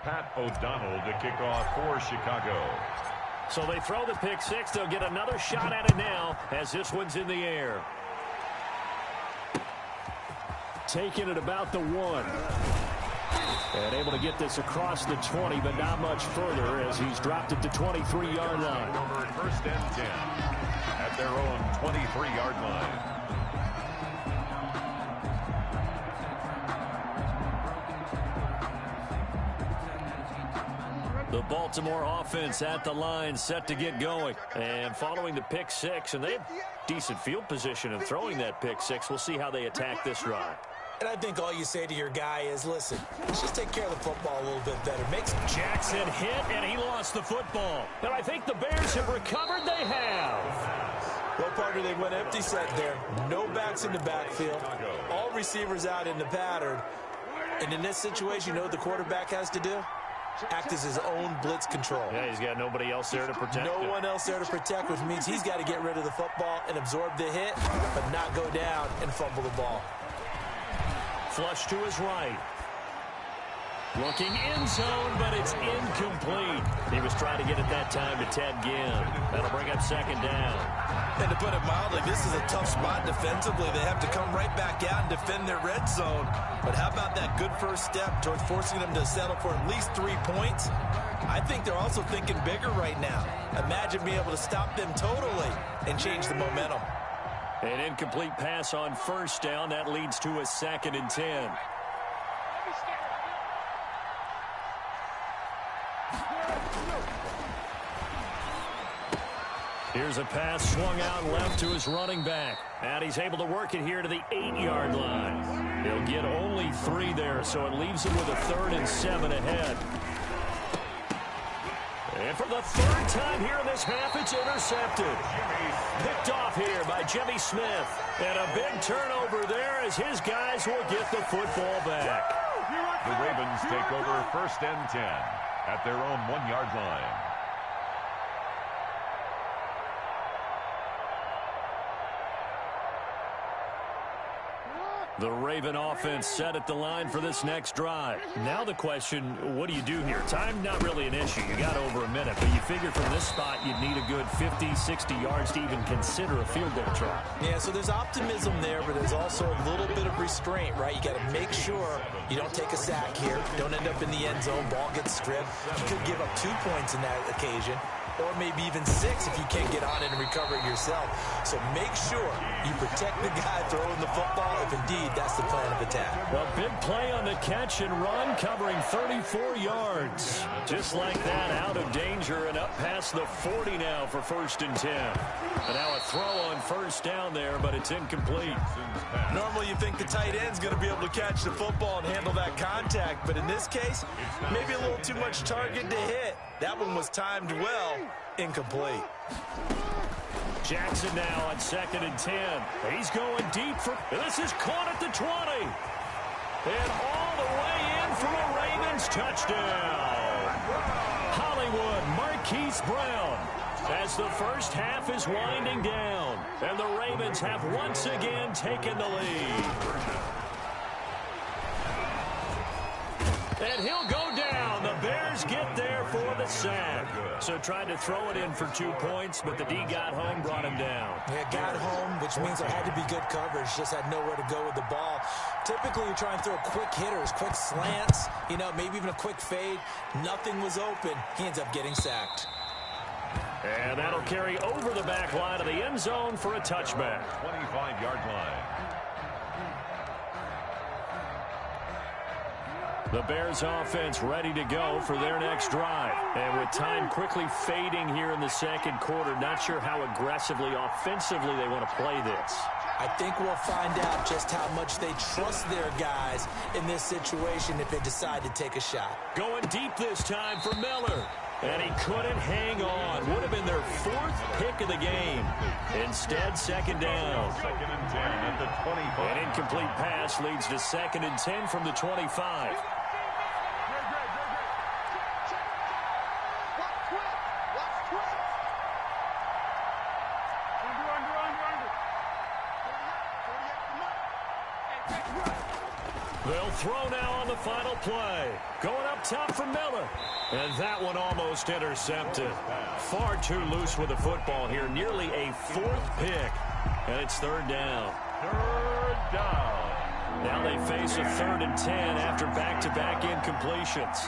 Pat O'Donnell to kick off for Chicago. So they throw the pick 6. They'll get another shot at it now as this one's in the air. Taking it about the 1. And able to get this across the 20, but not much further as he's dropped it to 23-yard line. Over 1st and 10 at their own 23-yard line. The Baltimore offense at the line, set to get going. And following the pick 6, and they have decent field position in throwing that pick 6. We'll see how they attack this drive. And I think all you say to your guy is, listen, let's just take care of the football a little bit better. Jackson hit, and he lost the football. And I think the Bears have recovered. They have. Well, partner, they went empty set there. No backs in the backfield. All receivers out in the pattern. And in this situation, you know what the quarterback has to do? Act as his own blitz control. Yeah, he's got nobody else there to protect him. No one else there to protect, which means he's got to get rid of the football and absorb the hit, but not go down and fumble the ball. Flush to his right. Looking in zone, but it's incomplete. He was trying to get it that time to Ted Ginn. That'll bring up 2nd down. And to put it mildly, this is a tough spot defensively. They have to come right back out and defend their red zone. But how about that good first step towards forcing them to settle for at least 3 points? I think they're also thinking bigger right now. Imagine being able to stop them totally and change the momentum. An incomplete pass on 1st down. That leads to a 2nd and 10. Here's a pass swung out left to his running back. And he's able to work it here to the 8-yard line. He'll get only 3 there, so it leaves him with a 3rd and 7 ahead. And for the third time here in this half, it's intercepted. Picked off here by Jimmy Smith. And a big turnover there as his guys will get the football back. The Ravens take over 1st and 10 at their own 1-yard line. The Raven offense set at the line for this next drive. Now the question, what do you do here? Time not really an issue. You got over a minute, but you figure from this spot you'd need a good 50, 60 yards to even consider a field goal try. Yeah, so there's optimism there, but there's also a little bit of restraint, right? You got to make sure you don't take a sack here. Don't end up in the end zone. Ball gets stripped. You could give up 2 points in that occasion, or maybe even 6 if you can't get on it and recover it yourself. So make sure you protect the guy throwing the football if indeed that's the plan of attack. Well, big play on the catch and run, covering 34 yards. Just like that, out of danger and up past the 40 now for 1st and 10. And now a throw on 1st down there, but it's incomplete. Normally you think the tight end's going to be able to catch the football and handle that contact, but in this case, maybe a little too much target to hit. That one was timed well. Incomplete. Jackson now on 2nd and 10. He's going deep for... This is caught at the 20. And all the way in for a Ravens touchdown. Hollywood Marquise Brown as the first half is winding down. And the Ravens have once again taken the lead. And he'll go down. The Bears get there for the sack. So tried to throw it in for 2 points, but the D got home, brought him down. Yeah, got home, which means there had to be good coverage. Just had nowhere to go with the ball. Typically, you try and throw quick hitters, quick slants, maybe even a quick fade. Nothing was open. He ends up getting sacked. And that'll carry over the back line of the end zone for a touchback. 25-yard line. The Bears offense ready to go for their next drive. And with time quickly fading here in the second quarter, not sure how aggressively, offensively they want to play this. I think we'll find out just how much they trust their guys in this situation if they decide to take a shot. Going deep this time for Miller. And he couldn't hang on. Would have been their 4th pick of the game. Instead, 2nd down. 2nd and 10 at the 25. An incomplete pass leads to 2nd and 10 from the 25. They'll throw now on the final play. Going up top for Miller. And that one almost intercepted. Far too loose with the football here. Nearly a 4th pick. And it's 3rd down. 3rd down. Now they face a 3rd and 10 after back-to-back incompletions.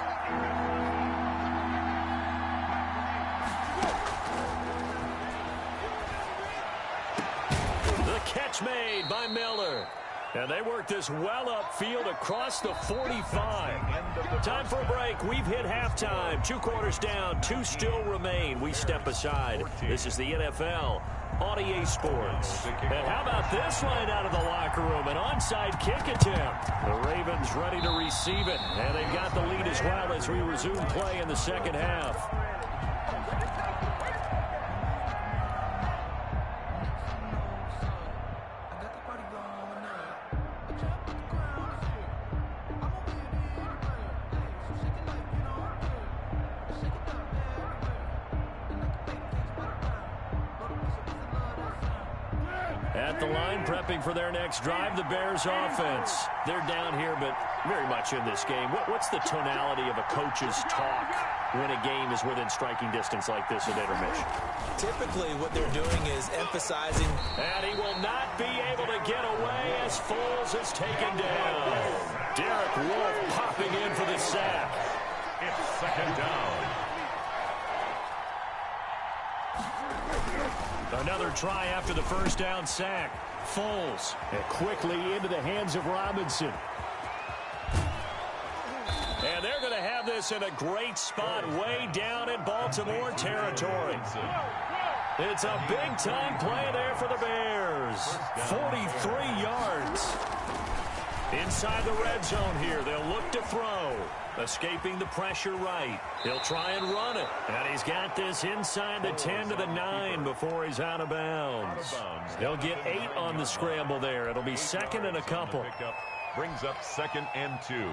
The catch made by Miller. And they work this well upfield across the 45. Time for a break. We've hit halftime. 2 quarters down. 2 still remain. We step aside. This is the NFL on EA Sports. And how about this line out of the locker room? An onside kick attempt. The Ravens ready to receive it. And they've got the lead as well as we resume play in the second half. At the line, prepping for their next drive, the Bears offense. They're down here, but very much in this game. What's the tonality of a coach's talk when a game is within striking distance like this at intermission? Typically, what they're doing is emphasizing. And he will not be able to get away as Foles is taken down. Derek Wolfe popping in for the sack. It's 2nd down. Another try after the first down sack. Foles and quickly into the hands of Robinson. And they're going to have this in a great spot way down in Baltimore territory. It's a big-time play there for the Bears. 43 yards. In inside the red zone here. They'll look to throw. Escaping the pressure right. He'll try and run it. And he's got this inside the 10 to the 9 before he's out of bounds. They'll get 8 on the scramble there. It'll be second and a couple. Brings up 2nd and 2.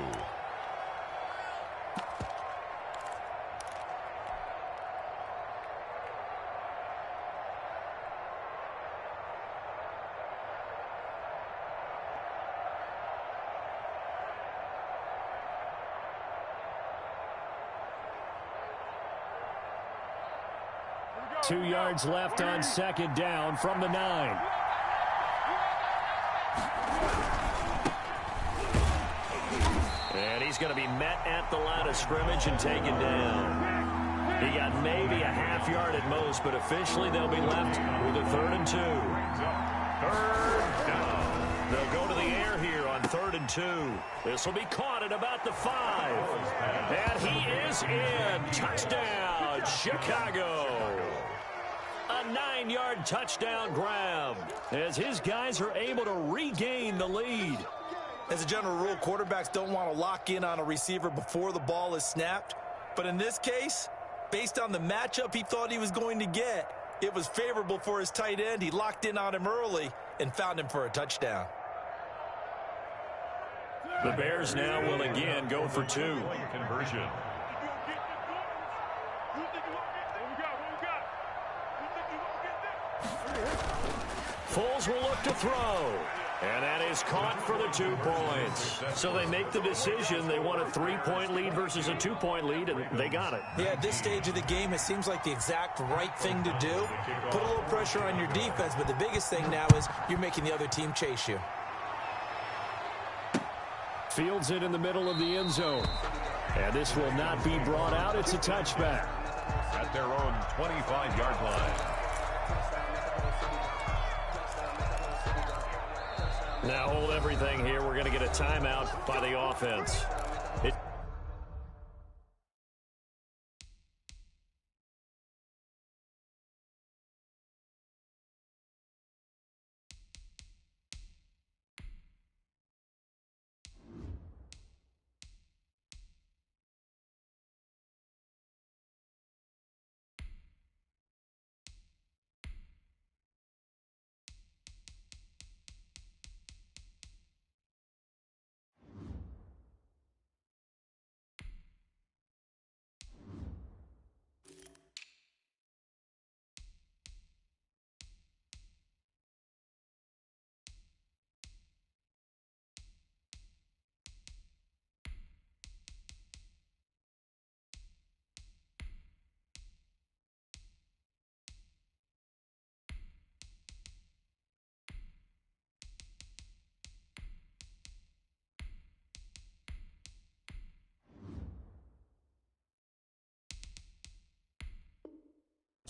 Two yards left on second down from the 9. And he's going to be met at the line of scrimmage and taken down. He got maybe a half yard at most, but officially they'll be left with a 3rd and 2. 3rd down. They'll go to the air here on 3rd and 2. This will be caught at about the 5. And he is in. Touchdown, Chicago. A 9-yard touchdown grab as his guys are able to regain the lead. As a general rule, quarterbacks don't want to lock in on a receiver before the ball is snapped. But in this case, based on the matchup he thought he was going to get, it was favorable for his tight end. He locked in on him early and found him for a touchdown. The Bears now will again go for 2. Conversion. Foles will look to throw. And that is caught for the 2 points. So they make the decision. They want a 3-point lead versus a 2-point lead, and they got it. Yeah, at this stage of the game, it seems like the exact right thing to do. Put a little pressure on your defense, but the biggest thing now is you're making the other team chase you. Fields it in the middle of the end zone. And this will not be brought out. It's a touchback. At their own 25-yard line. Now hold everything here. We're going to get a timeout by the offense.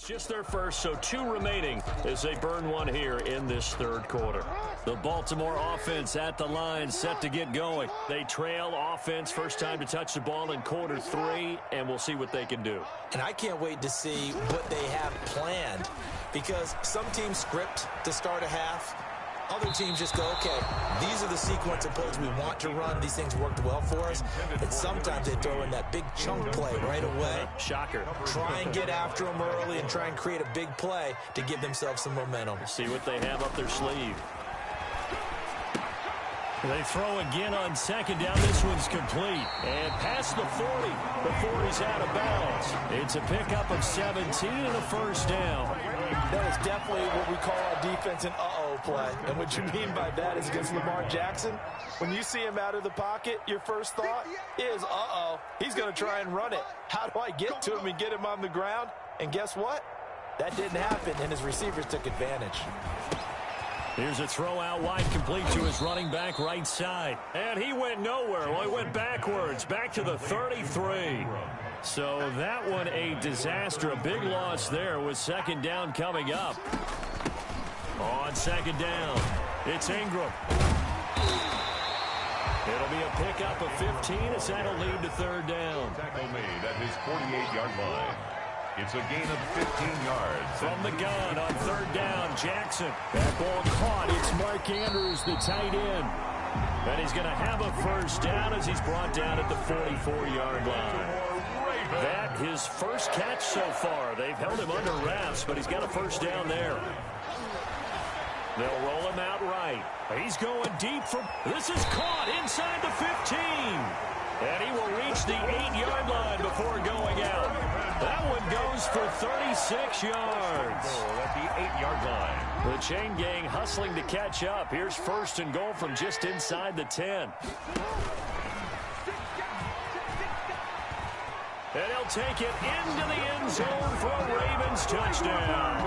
Just their first, so 2 remaining as they burn one here in this 3rd quarter. The Baltimore offense at the line, set to get going. They trail offense, first time to touch the ball in quarter 3, and we'll see what they can do. And I can't wait to see what they have planned, because some teams script to start a half. Other teams just go, okay, these are the sequence of plays we want to run. These things worked well for us. And sometimes they throw in that big chunk play right away. Shocker. Try and get after them early and try and create a big play to give themselves some momentum. See what they have up their sleeve. They throw again on second down. This one's complete. And past the 40. The 40's out of bounds. It's a pickup of 17 and a first down. That is definitely what we call our defense an uh-oh play. And what you mean by that is against Lamar Jackson, when you see him out of the pocket, your first thought is, uh-oh, he's going to try and run it. How do I get to him and get him on the ground? And guess what? That didn't happen, and his receivers took advantage. Here's a throw out wide, complete to his running back right side. And he went nowhere. Well, he went backwards, back to the 33. So that one a disaster. A big loss there with second down coming up. On second down, it's Ingram. It'll be a pickup of 15 as that'll lead to third down. Tackle made at his 48-yard line. It's a gain of 15 yards. From the gun on third down, Jackson. That ball caught. It's Mark Andrews, the tight end. And he's going to have a first down as he's brought down at the 44-yard line. That his first catch so far. They've held him under wraps, but he's got a first down there. They'll roll him out right. He's going deep for... This is caught inside the 15. And he will reach the 8-yard line before going out. That one goes for 36 yards. At the 8-yard line. The chain gang hustling to catch up. Here's first and goal from just inside the 10. And he'll take it into the end zone for a Ravens touchdown.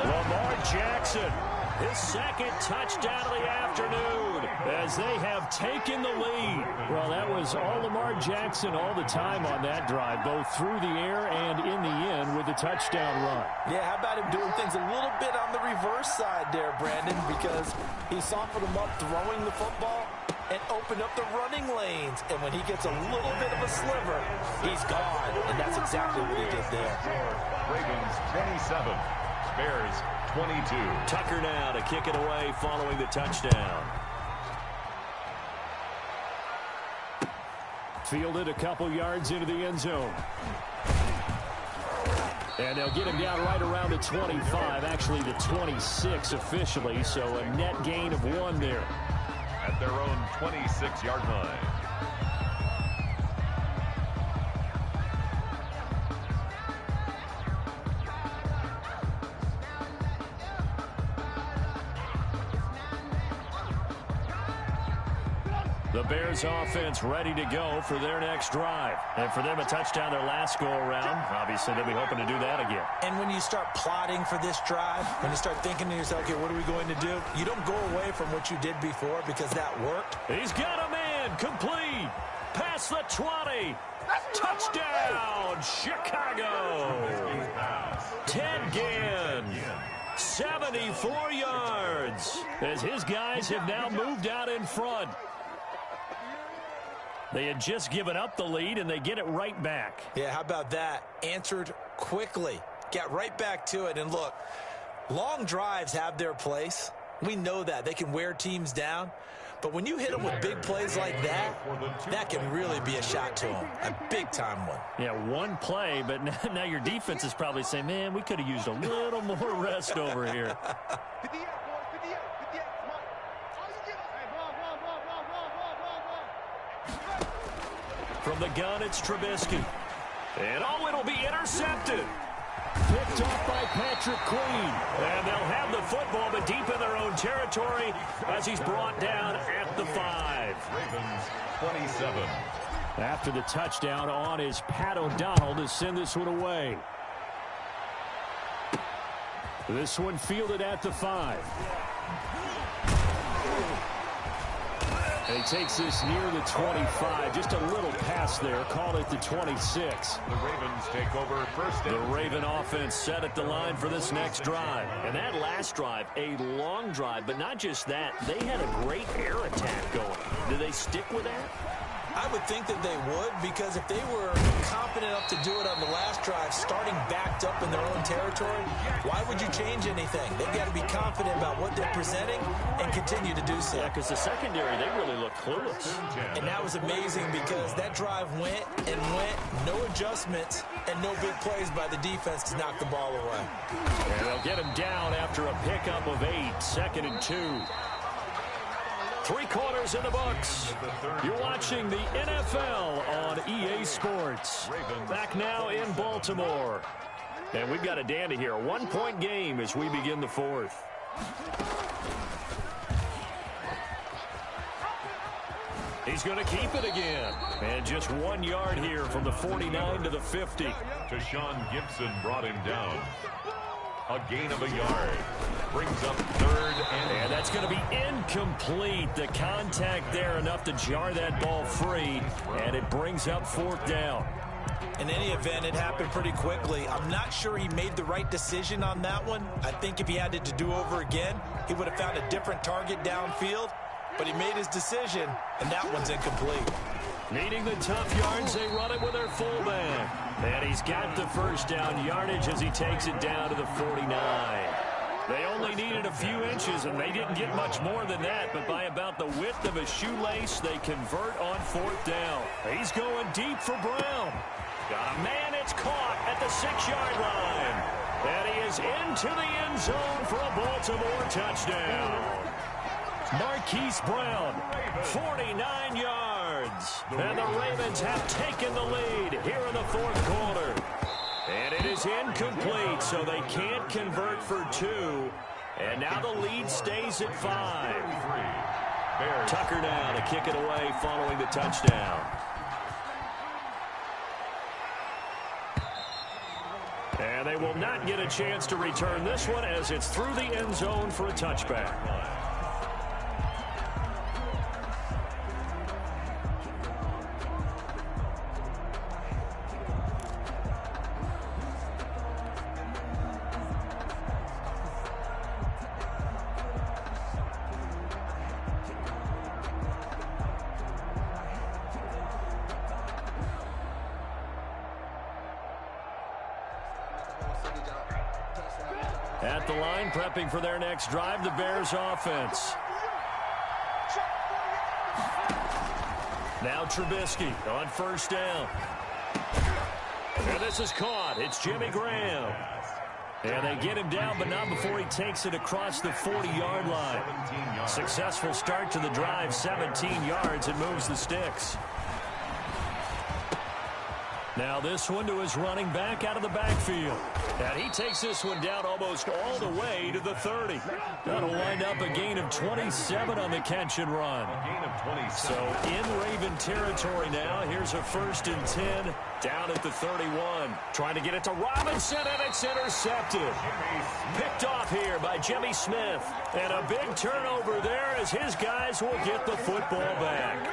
Lamar Jackson, his second touchdown of the afternoon as they have taken the lead. Well, that was all Lamar Jackson all the time on that drive, both through the air and in the end with the touchdown run. Yeah, how about him doing things a little bit on the reverse side there, Brandon, because he softened him up throwing the football and opened up the running lanes. And when he gets a little bit of a sliver, he's gone. And that's exactly what he did there. Ravens 27, Bears 22. Tucker now to kick it away following the touchdown. Fielded a couple yards into the end zone. And they'll get him down right around the 25, actually the 26 officially, so a net gain of 1 there. At their own 26-yard line. The Bears offense ready to go for their next drive. And for them, a touchdown their last go-around. Obviously, they'll be hoping to do that again. And when you start plotting for this drive, when you start thinking to yourself, okay, what are we going to do? You don't go away from what you did before because that worked. He's got a man complete. Past the 20. Touchdown, Chicago. Ted Ginn. 74 yards as his guys have now moved out in front. They had just given up the lead, and they get it right back. Yeah, how about that? Answered quickly. Got right back to it. And look, long drives have their place. We know that. They can wear teams down. But when you hit them with big plays like that, that can really be a shot to them. A big-time one. Yeah, one play, but now your defense is probably saying, man, we could have used a little more rest over here. From the gun, it's Trubisky. And, oh, it'll be intercepted. Picked off by Patrick Queen. And they'll have the football, but deep in their own territory as he's brought down at the 5. Ravens 27. After the touchdown on is Pat O'Donnell to send this one away. This one fielded at the 5. And he takes this near the 25. Just a little pass there. Call it the 26. The Ravens take over first down. The Raven offense set at the line for this next drive. And that last drive, a long drive, but not just that. They had a great air attack going. Do they stick with that? I would think that they would, because if they were confident enough to do it on the last drive, starting backed up in their own territory, why would you change anything? They've got to be confident about what they're presenting and continue to do so. Yeah, because the secondary, they really look clueless. And that was amazing because that drive went and went, no adjustments, and no big plays by the defense to knock the ball away. And they'll get him down after a pickup of 8, 2nd and 2. 3 quarters in the books. You're watching the NFL on EA Sports. Back now in Baltimore. And we've got a dandy here. A 1-point game as we begin the 4th. He's going to keep it again. And just 1 yard here from the 49 to the 50. Tashawn Gibson brought him down. A gain of a yard. Brings up 3rd and that's going to be incomplete. The contact there enough to jar that ball free, and it brings up 4th down. In any event, it happened pretty quickly. I'm not sure he made the right decision on that one. I think if he had it to do over again, he would have found a different target downfield, but he made his decision, and that one's incomplete. Needing the tough yards, they run it with their fullback. And he's got the first down yardage as he takes it down to the 49. They only needed a few inches, and they didn't get much more than that, but by about the width the shoelace. They convert on 4th down. He's going deep for Brown. Got a man. It's caught at the 6-yard line. And he is into the end zone for a Baltimore touchdown. Marquise Brown, 49 yards. And the Ravens have taken the lead here in the 4th quarter. And it is incomplete, so they can't convert for 2. And now the lead stays at 5. Tucker now to kick it away following the touchdown. And they will not get a chance to return this one as it's through the end zone for a touchback. At the line, prepping for their next drive, the Bears offense. Now Trubisky on 1st down. And this is caught. It's Jimmy Graham. And they get him down, but not before he takes it across the 40-yard line. Successful start to the drive, 17 yards, and moves the sticks. Now this one to his running back out of the backfield. And he takes this one down almost all the way to the 30. That'll wind up a gain of 27 on the catch and run. So in Raven territory now, here's a 1st and 10 down at the 31. Trying to get it to Robinson, and it's intercepted. Picked off here by Jimmy Smith. And a big turnover there as his guys will get the football back.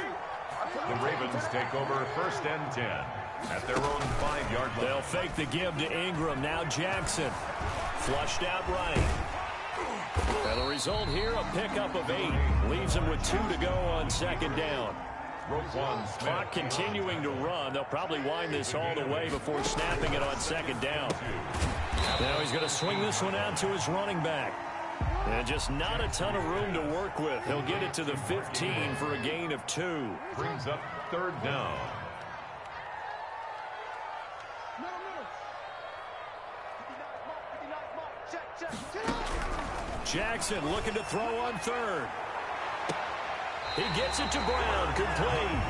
The Ravens take over 1st and 10. At their own 5-yard line. They'll fake the give to Ingram. Now Jackson. Flushed out right. And the result here, a pickup of 8. Leaves them with 2 to go on 2nd down. Clock continuing to run. They'll probably wind this all the way before snapping it on 2nd down. Now he's going to swing this one out to his running back. And just not a ton of room to work with. He'll get it to the 15 for a gain of 2. Brings up 3rd down. Jackson looking to throw on 3rd. He gets it to Brown, complete.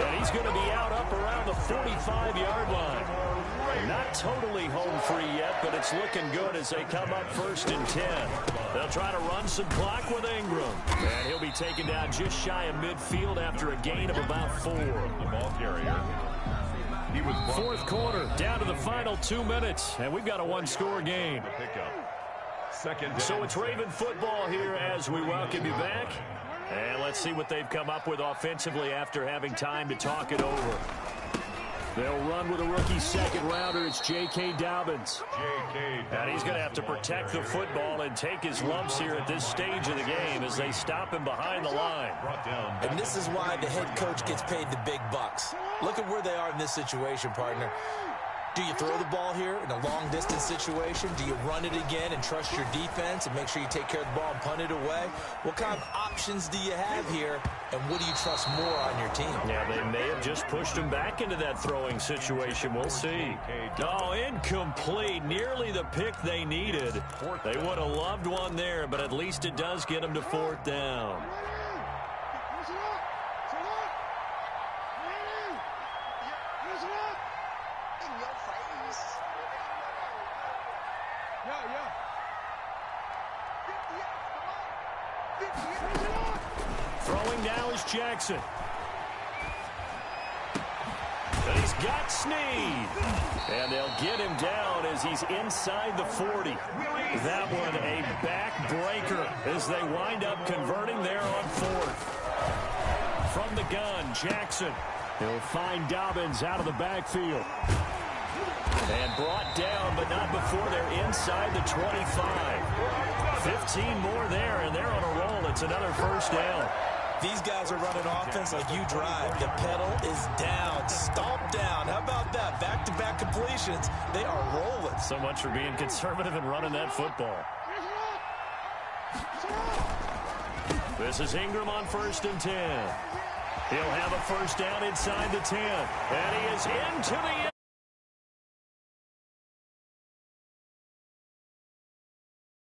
And he's going to be out up around the 45-yard line. Not totally home free yet, but it's looking good as they come up 1st and 10. They'll try to run some clock with Ingram. And he'll be taken down just shy of midfield after a gain of about 4. The ball carrier. 4th quarter, down to the final 2 minutes, and we've got a 1-score game. So it's Raven football here as we welcome you back. And let's see what they've come up with offensively after having time to talk it over. They'll run with a rookie 2nd-rounder. It's J.K. Dobbins. And he's going to have to protect the football and take his lumps here at this stage of the game as they stop him behind the line. And this is why the head coach gets paid the big bucks. Look at where they are in this situation, partner. Do you throw the ball here in a long-distance situation? Do you run it again and trust your defense and make sure you take care of the ball and punt it away? What kind of options do you have here, and what do you trust more on your team? Yeah, they may have just pushed him back into that throwing situation. We'll see. Oh, incomplete. Nearly the pick they needed. They would have loved one there, but at least it does get them to 4th down. Throwing now is Jackson. And he's got Snead. And they'll get him down as he's inside the 40. That one a backbreaker as they wind up converting there on 4th. From the gun, Jackson. He'll find Dobbins out of the backfield. And brought down, but not before they're inside the 25. 15 more there, and they're on a roll. It's another 1st down. These guys are running offense like you drive. The pedal is down, stomped down. How about that? Back-to-back completions. They are rolling. So much for being conservative and running that football. This is Ingram on 1st and 10. He'll have a first down inside the 10. And he is into the